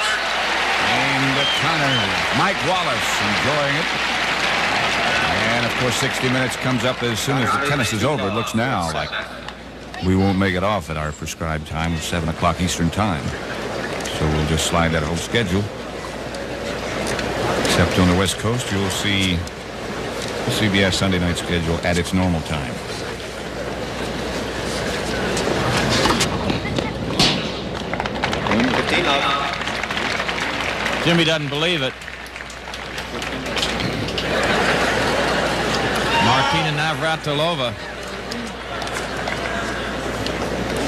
Wallace enjoying it. And, of course, 60 minutes comes up as soon as the tennis is over. It looks now like we won't make it off at our prescribed time of 7 o'clock Eastern Time. So we'll just slide that whole schedule. Except on the West Coast, you'll see the CBS Sunday night schedule at its normal time. Jimmy doesn't believe it. Martina Navratilova.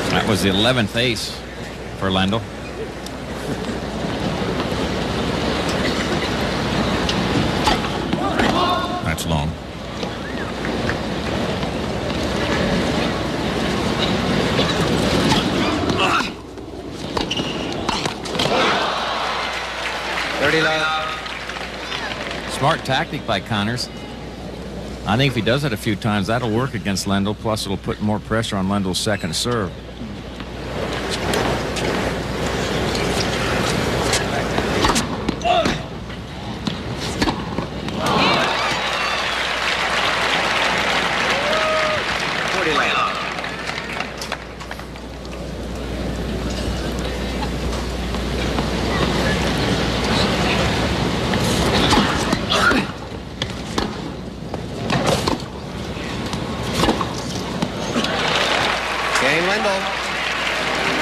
That was the 11th ace for Lendl. That's long. Smart tactic by Connors. I think if he does it a few times, that'll work against Lendl. Plus, it'll put more pressure on Lendl's second serve.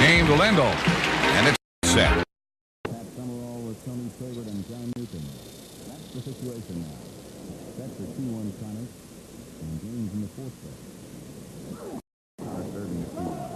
Game to Lendl, and it's set. Pat Summerall with Tony Taggart and John Newton. That's the situation now. Sets are 2-1 Connors, and games in the fourth set. Our third and 2-1.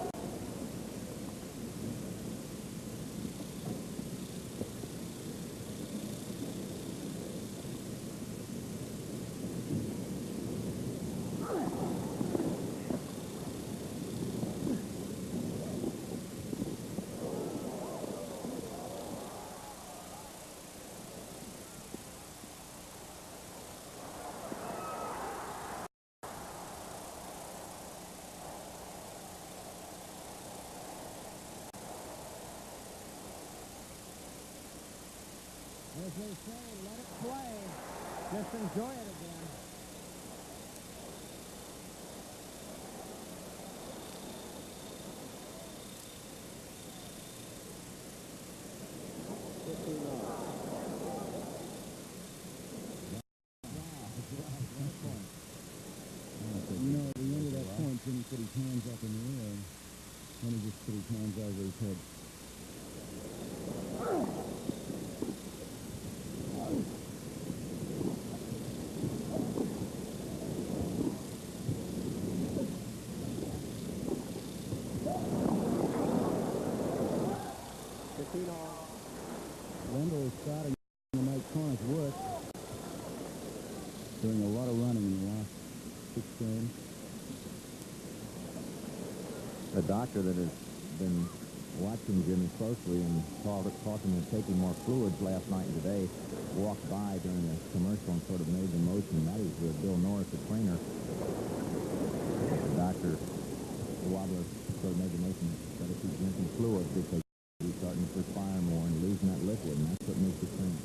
As they say, let it play. Just enjoy it again. No, at the end of that point, Jimmy put his hands up in the air, and he just put his hands over his head. Lendl is starting to make Connors work. Doing a lot of running in the last 6 games. The doctor that has been watching Jimmy closely and talking and taking more fluids last night and today walked by during the commercial and sort of made the motion. That is Bill Norris, the trainer. The doctor, Wobbler, sort of made the motion that if he's drinking fluids because he's starting to perspire more and losing that liquid, and that's what makes it clean.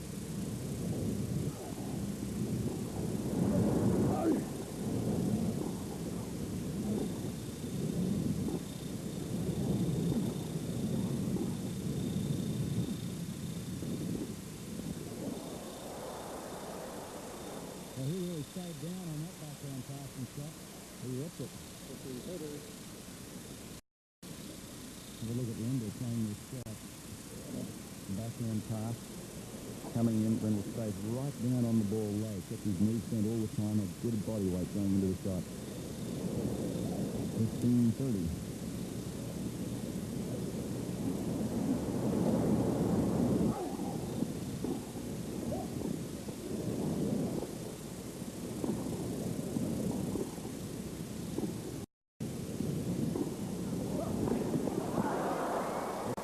Well, he really stayed down on that backhand passing shot. He ripped it. Have a look at Lendl playing this shot. Backhand pass. Coming in, Lendl stays right down on the ball low. Kept his knees bent all the time. A good body weight going into the shot. 15-30.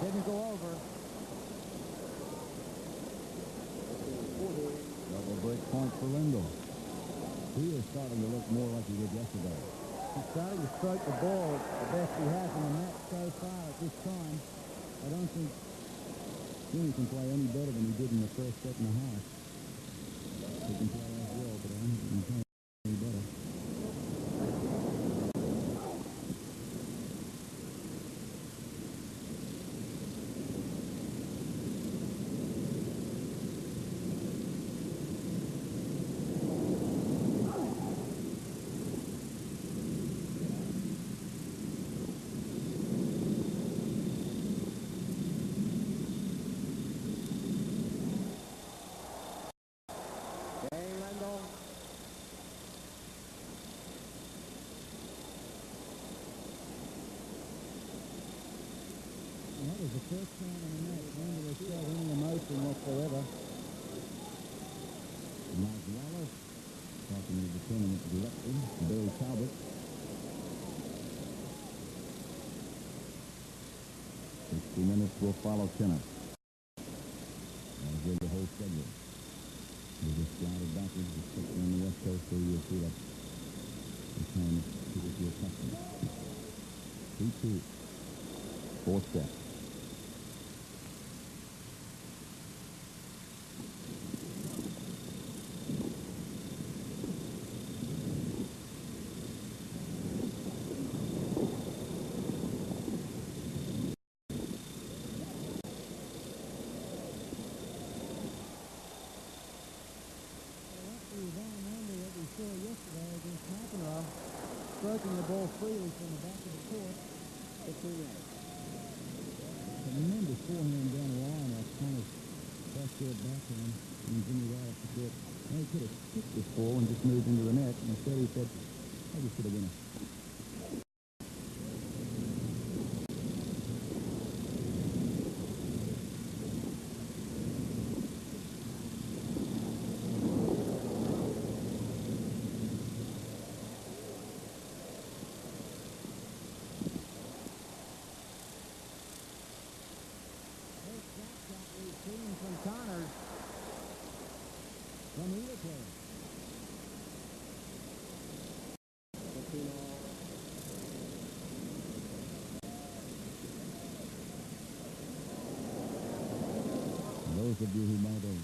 Didn't go over. Double break point for Lendl. He is starting to look more like he did yesterday. He's starting to stroke the ball the best he has in the match so far at this time. I don't think Jimmy can play any better than he did in the first set and a half. Lendl. That was the first time in the match. Lendl has showed any emotion whatsoever. Mike Wallace talking to the tournament director, Bill Talbot. 60 minutes will follow tennis. As will the whole schedule. We just slided backwards, especially on the West Coast, so you'll see that the time to get your custom. 3-2. Fourth set. Stroking the ball freely from the back of the court for 2 minutes. Tremendous forehand down the line off Connor's backdoor backhand and Jimmy right up the court. And he could have kicked this ball and just moved into the net. And instead he said, I just should have won it. From Connors. From either player. Those of you who might have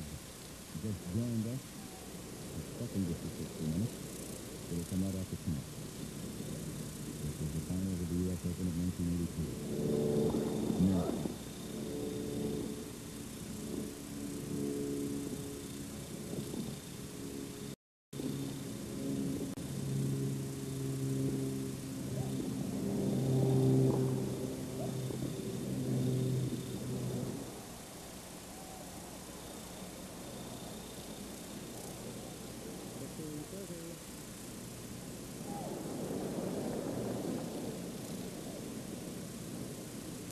just joined us, expecting this for 60 minutes, it will come right after 10. This is the finals of the U.S. Open of 1982. Now,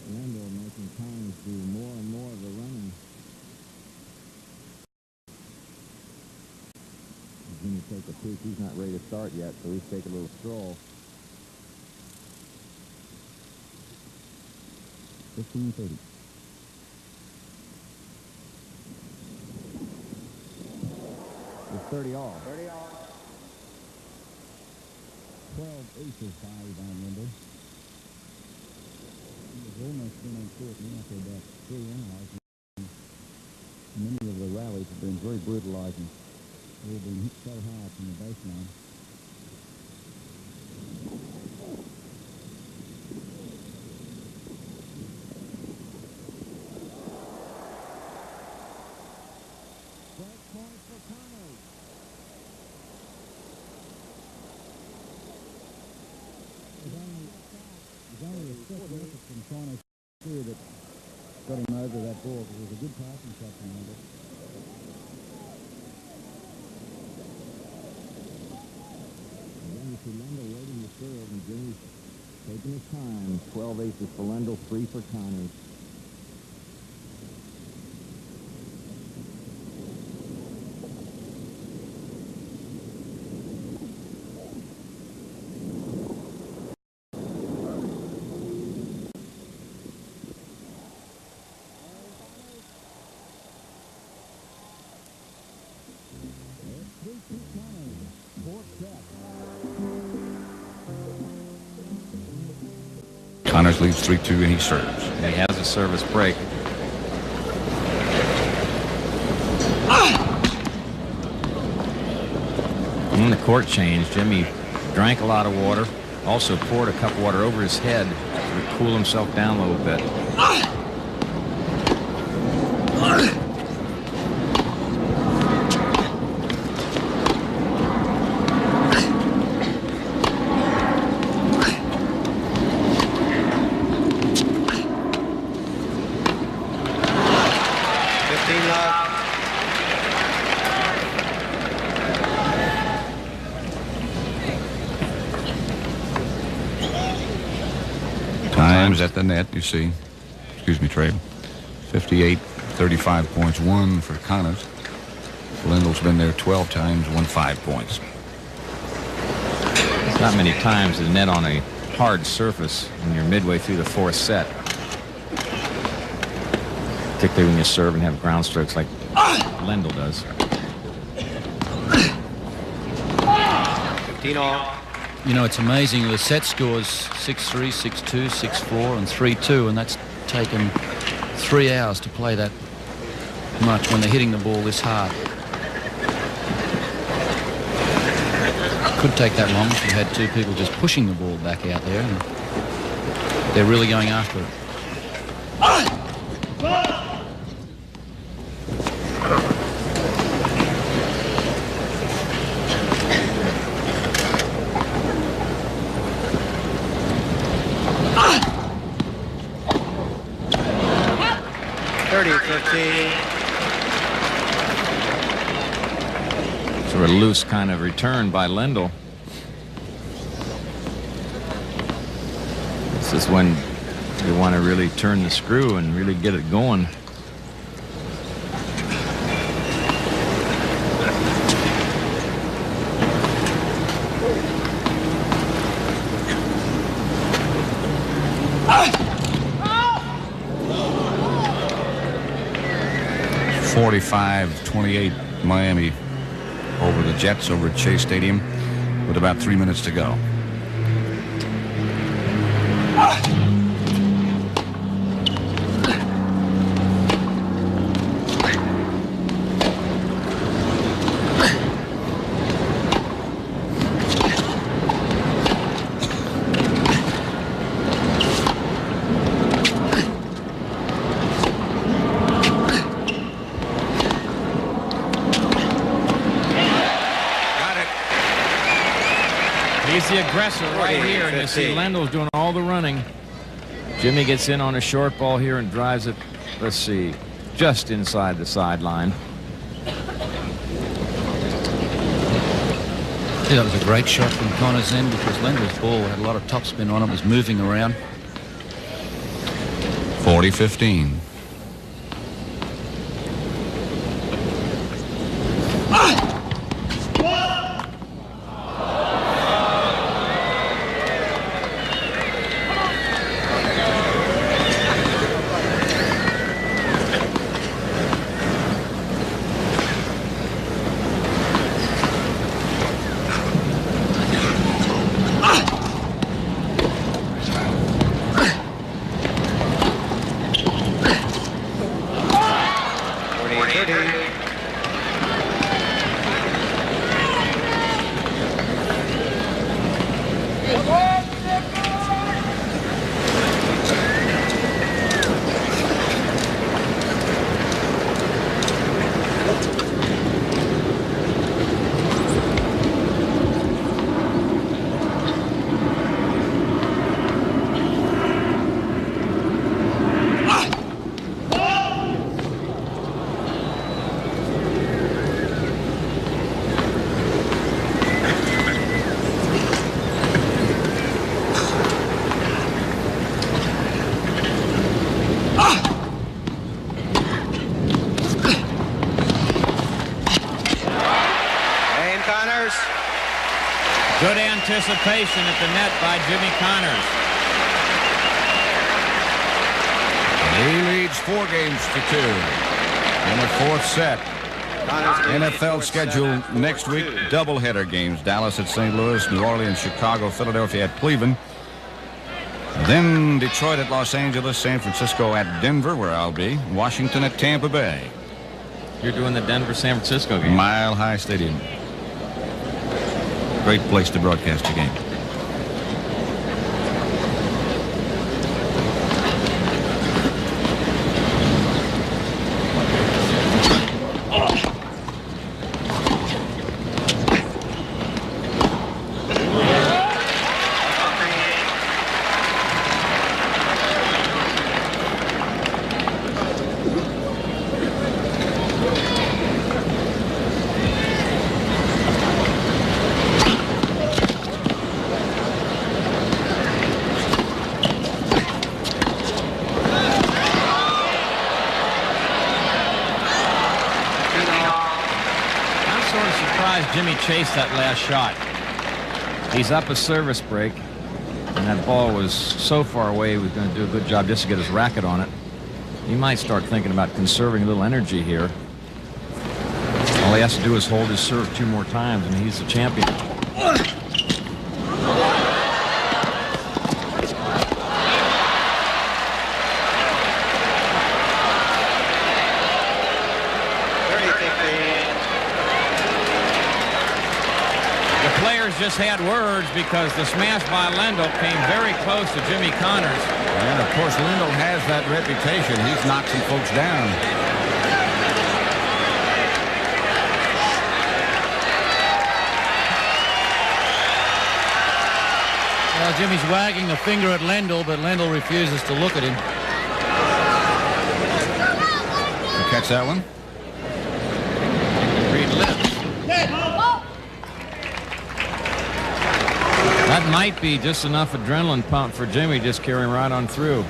Lendl making Connors do more and more of the running. He's going to take a peek. He's not ready to start yet, so he's taking a little stroll. 15-30. It's 30 all. 30 all. 12 aces by Ivan Lendl. He's almost been on court now for about 3 hours. Many of the rallies have been very brutalizing. They've been hit so hard from the baseline. Break point for Connors. There's only a second effort from Connors here that got him over that ball, because it was a good passing shot from Lendl. Again, you see Lendl waiting to serve, and Jimmy's taking his time. 12 aces for Lendl, 3 for Connors. Connors leads 3-2 and he serves. He has a service break. In the court change, Jimmy drank a lot of water, also poured a cup of water over his head to cool himself down a little bit. times at the net, you see. Excuse me, Trey. 58, 35 points, 1 for Connors. Lendl's been there 12 times, won 5 points. It's not many times the net on a hard surface when you're midway through the fourth set. Particularly when you serve and have ground strokes like Lendl does. 15 all. You know, it's amazing. The set scores 6-3, 6-2, 6-4, and 3-2, and that's taken 3 hours to play that much when they're hitting the ball this hard. Could take that long if you had two people just pushing the ball back out there. And they're really going after it. Sort of loose kind of return by Lendl. This is when you want to really turn the screw and really get it going. It's 45-28 Miami over the Jets over at Chase Stadium with about 3 minutes to go. He's the aggressor right here, and you see Lendl's doing all the running. Jimmy gets in on a short ball here and drives it, let's see, just inside the sideline. Yeah, that was a great shot from Connors end because Lendl's ball had a lot of topspin on it, was moving around. 40-15. Good anticipation at the net by Jimmy Connors. He leads 4 games to 2 in the fourth set. NFL schedule next week, doubleheader games. Dallas at St. Louis, New Orleans, Chicago, Philadelphia at Cleveland. Then Detroit at Los Angeles, San Francisco at Denver, where I'll be, Washington at Tampa Bay. You're doing the Denver-San Francisco game. Mile High Stadium. Great place to broadcast a game. surprised Jimmy chased that last shot. He's up a service break, and that ball was so far away he was going to do a good job just to get his racket on it. He might start thinking about conserving a little energy here. All he has to do is hold his serve 2 more times, and he's the champion. Just had words because the smash by Lendl came very close to Jimmy Connors. And of course, Lendl has that reputation. He's knocked some folks down. Well, Jimmy's wagging a finger at Lendl, but Lendl refuses to look at him. You catch that one? Reed lips. That might be just enough adrenaline pump for Jimmy, just carrying right on through.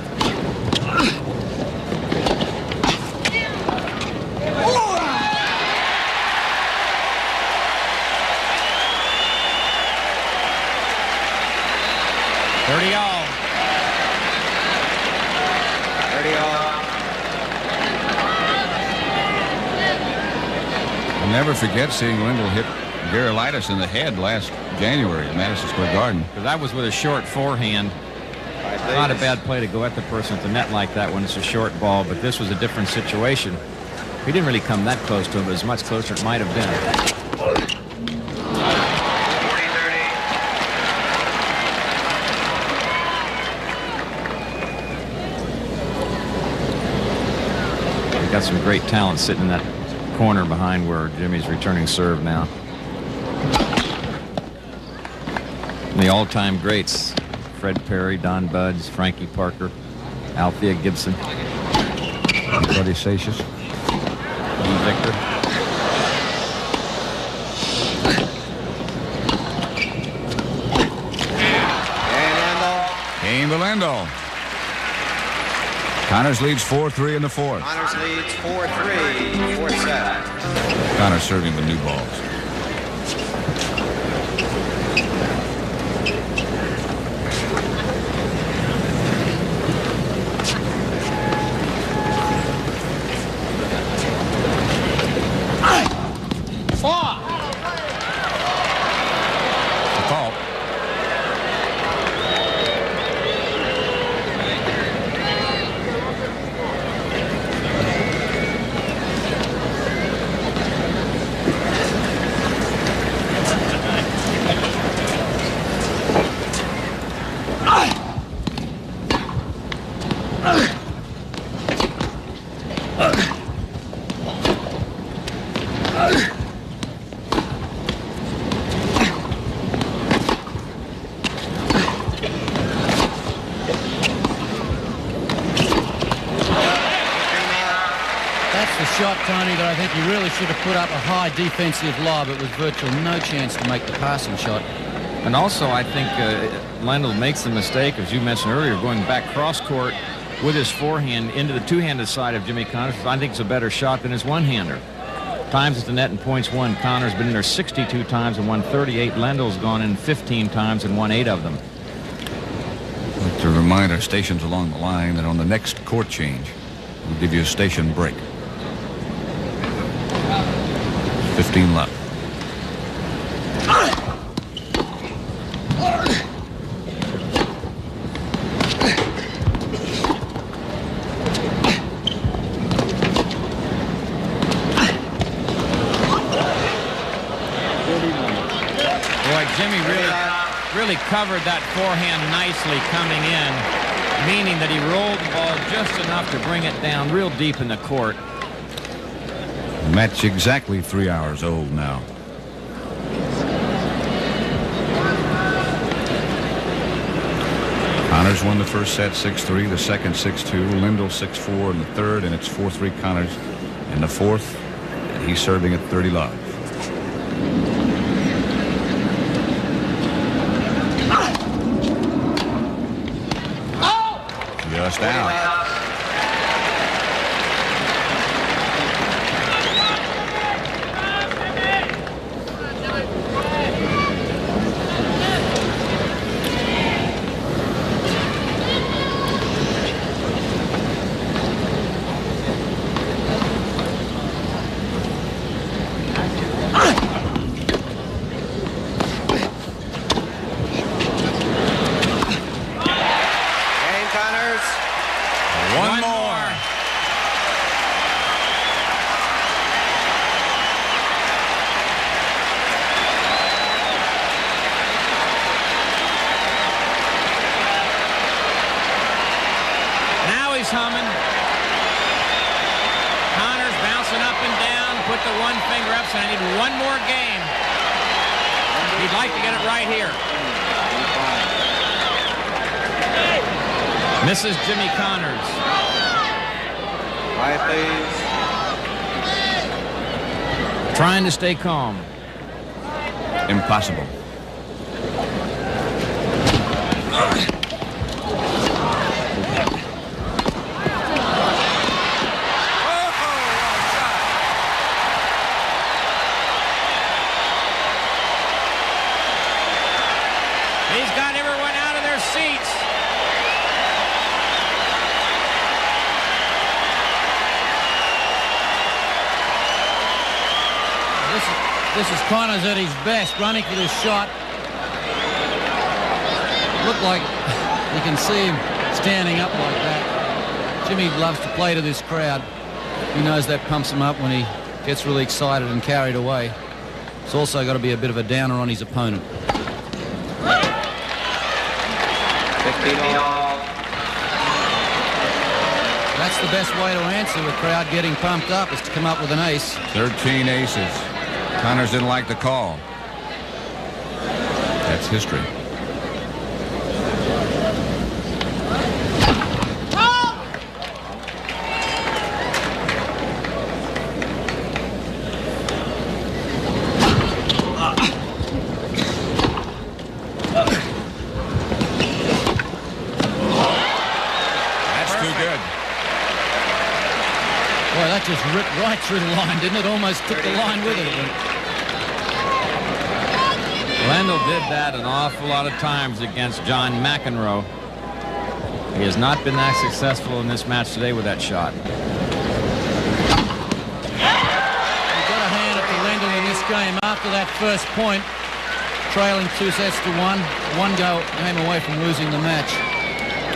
I'll never forget seeing Lendl hit Garolitis in the head last January at Madison Square Garden. That was with a short forehand. Not a bad play to go at the person at the net like that when it's a short ball, but this was a different situation. He didn't really come that close to him, but as much closer it might have been. We've got some great talent sitting in that corner behind where Jimmy's returning serve now. And the all-time greats, Fred Perry, Don Budds, Frankie Parker, Althea Gibson, Buddy Satius, and Victor. Game to Lendl. Connors leads 4-3 in the fourth. Connors leads 4-3, fourth set. Connors serving the new balls. Tony, that I think he really should have put up a high defensive lob. It was virtually no chance to make the passing shot. And also, I think Lendl makes the mistake, as you mentioned earlier, going back cross-court with his forehand into the two-handed side of Jimmy Connors. I think it's a better shot than his one-hander. Times at the net and points won. Connors been in there 62 times and won 38. Lendl's gone in 15 times and won 8 of them. I'd like to remind our stations along the line that on the next court change, we'll give you a station break. 15 left. Boy, Jimmy really covered that forehand nicely coming in, meaning that he rolled the ball just enough to bring it down real deep in the court. Match exactly 3 hours old now. Connors won the first set 6-3, the second 6-2, Lendl 6-4 in the third, and it's 4-3 Connors in the fourth. And he's serving at 30 love. Just out. He'd like to get it right here. Misses Jimmy Connors. Quiet, please. Trying to stay calm. Impossible. He's got everyone out of their seats. This is Connors at his best, running for this shot. Looked like you can see him standing up like that. Jimmy loves to play to this crowd. He knows that pumps him up when he gets really excited and carried away. It's also got to be a bit of a downer on his opponent. 15 all. That's the best way to answer a crowd getting pumped up, is to come up with an ace. 13 aces. Connors didn't like the call. That's history. Just ripped right through the line, didn't it? Almost took the line with it. Lendl did that an awful lot of times against John McEnroe. He has not been that successful in this match today with that shot. You've got a hand at the Lendl in this game after that first point, trailing 2 sets to 1. One game away from losing the match.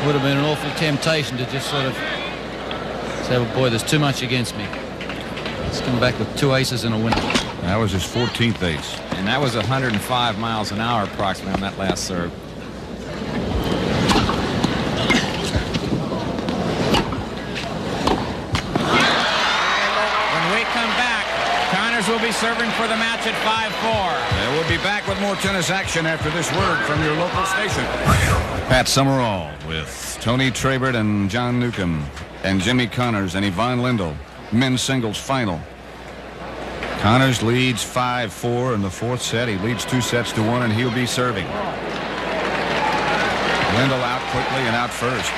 Would have been an awful temptation to just sort of say, well, boy, there's too much against me. He's come back with 2 aces and a winner. That was his 14th ace. And that was 105 miles an hour approximately on that last serve. When we come back, Connors will be serving for the match at 5-4. And we'll be back with more tennis action after this word from your local station. Pat Summerall with Tony Trabert and John Newcomb and Jimmy Connors and Ivan Lendl. Men's singles final. Connors leads 5-4 in the 4th set. He leads 2 sets to 1, and he'll be serving. Lendl out quickly and out first.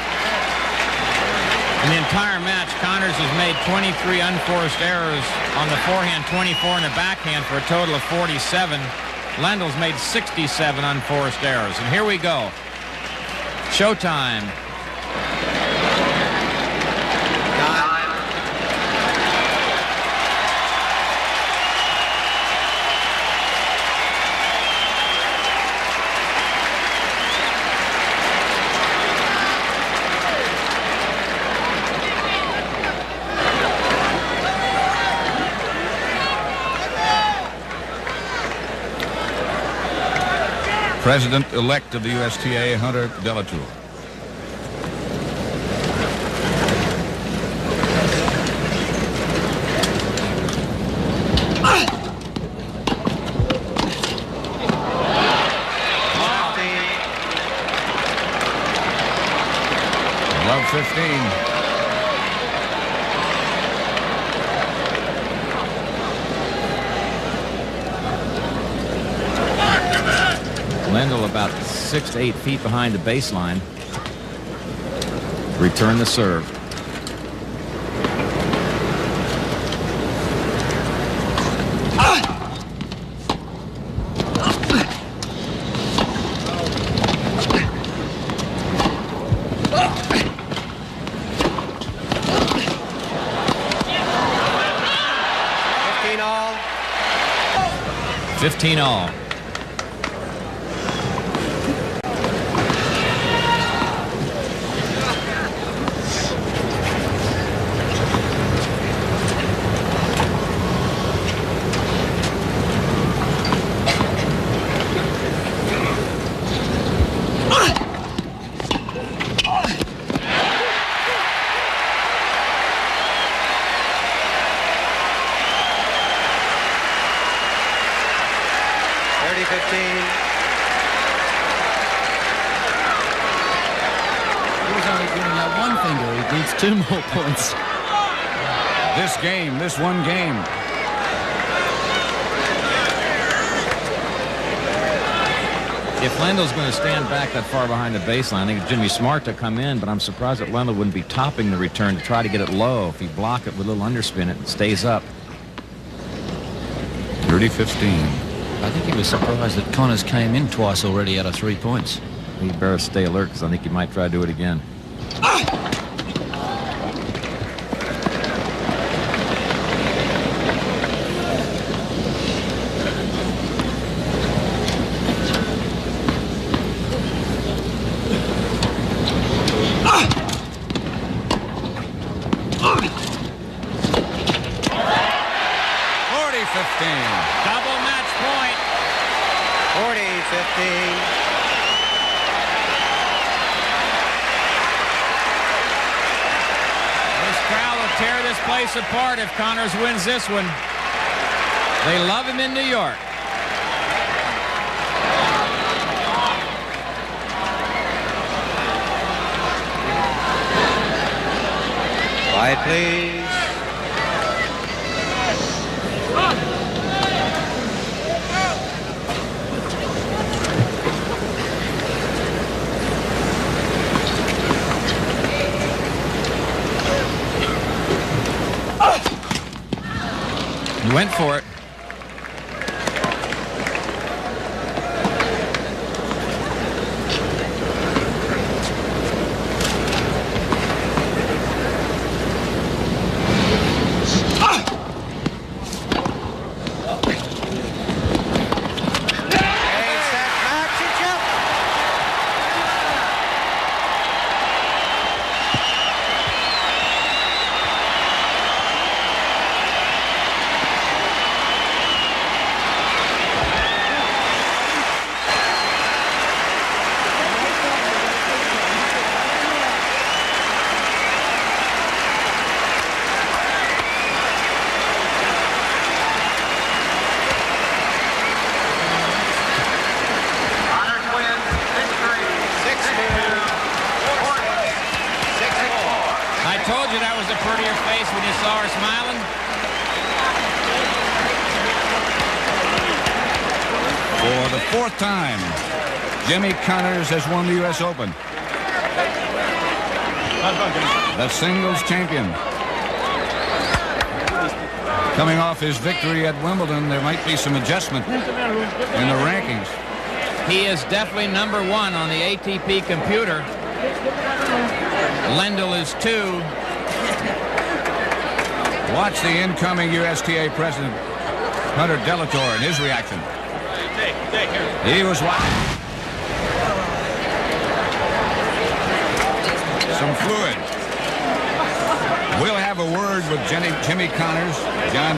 In the entire match, Connors has made 23 unforced errors on the forehand, 24 in the backhand for a total of 47. Lendl's made 67 unforced errors. And here we go. Showtime. President-elect of the USTA, Hunter Delatour. Love 15. Lendl about 6 to 8 feet behind the baseline. Return the serve. all. 15 all. He's only giving out one finger. He needs 2 more points. This one game. If Lendl's going to stand back that far behind the baseline, I think it's Jimmy smart to come in, but I'm surprised that Lendl wouldn't be topping the return to try to get it low. If he block it with a little underspin, it stays up. 30-15. I think he was surprised that Connors came in twice already out of 3 points. He better stay alert because I think he might try to do it again. Double match point. 40-15. This crowd will tear this place apart if Connors wins this one. They love him in New York. Quiet, please. He went for it. That was a prettier face when you saw her smiling. For the 4th time, Jimmy Connors has won the U.S. Open. The singles champion. Coming off his victory at Wimbledon, there might be some adjustment in the rankings. He is definitely #1 on the ATP computer. Lendl is 2. Watch the incoming USTA president, Hunter Delator, and his reaction. He was watching. Some fluid. We'll have a word with Jimmy Connors. John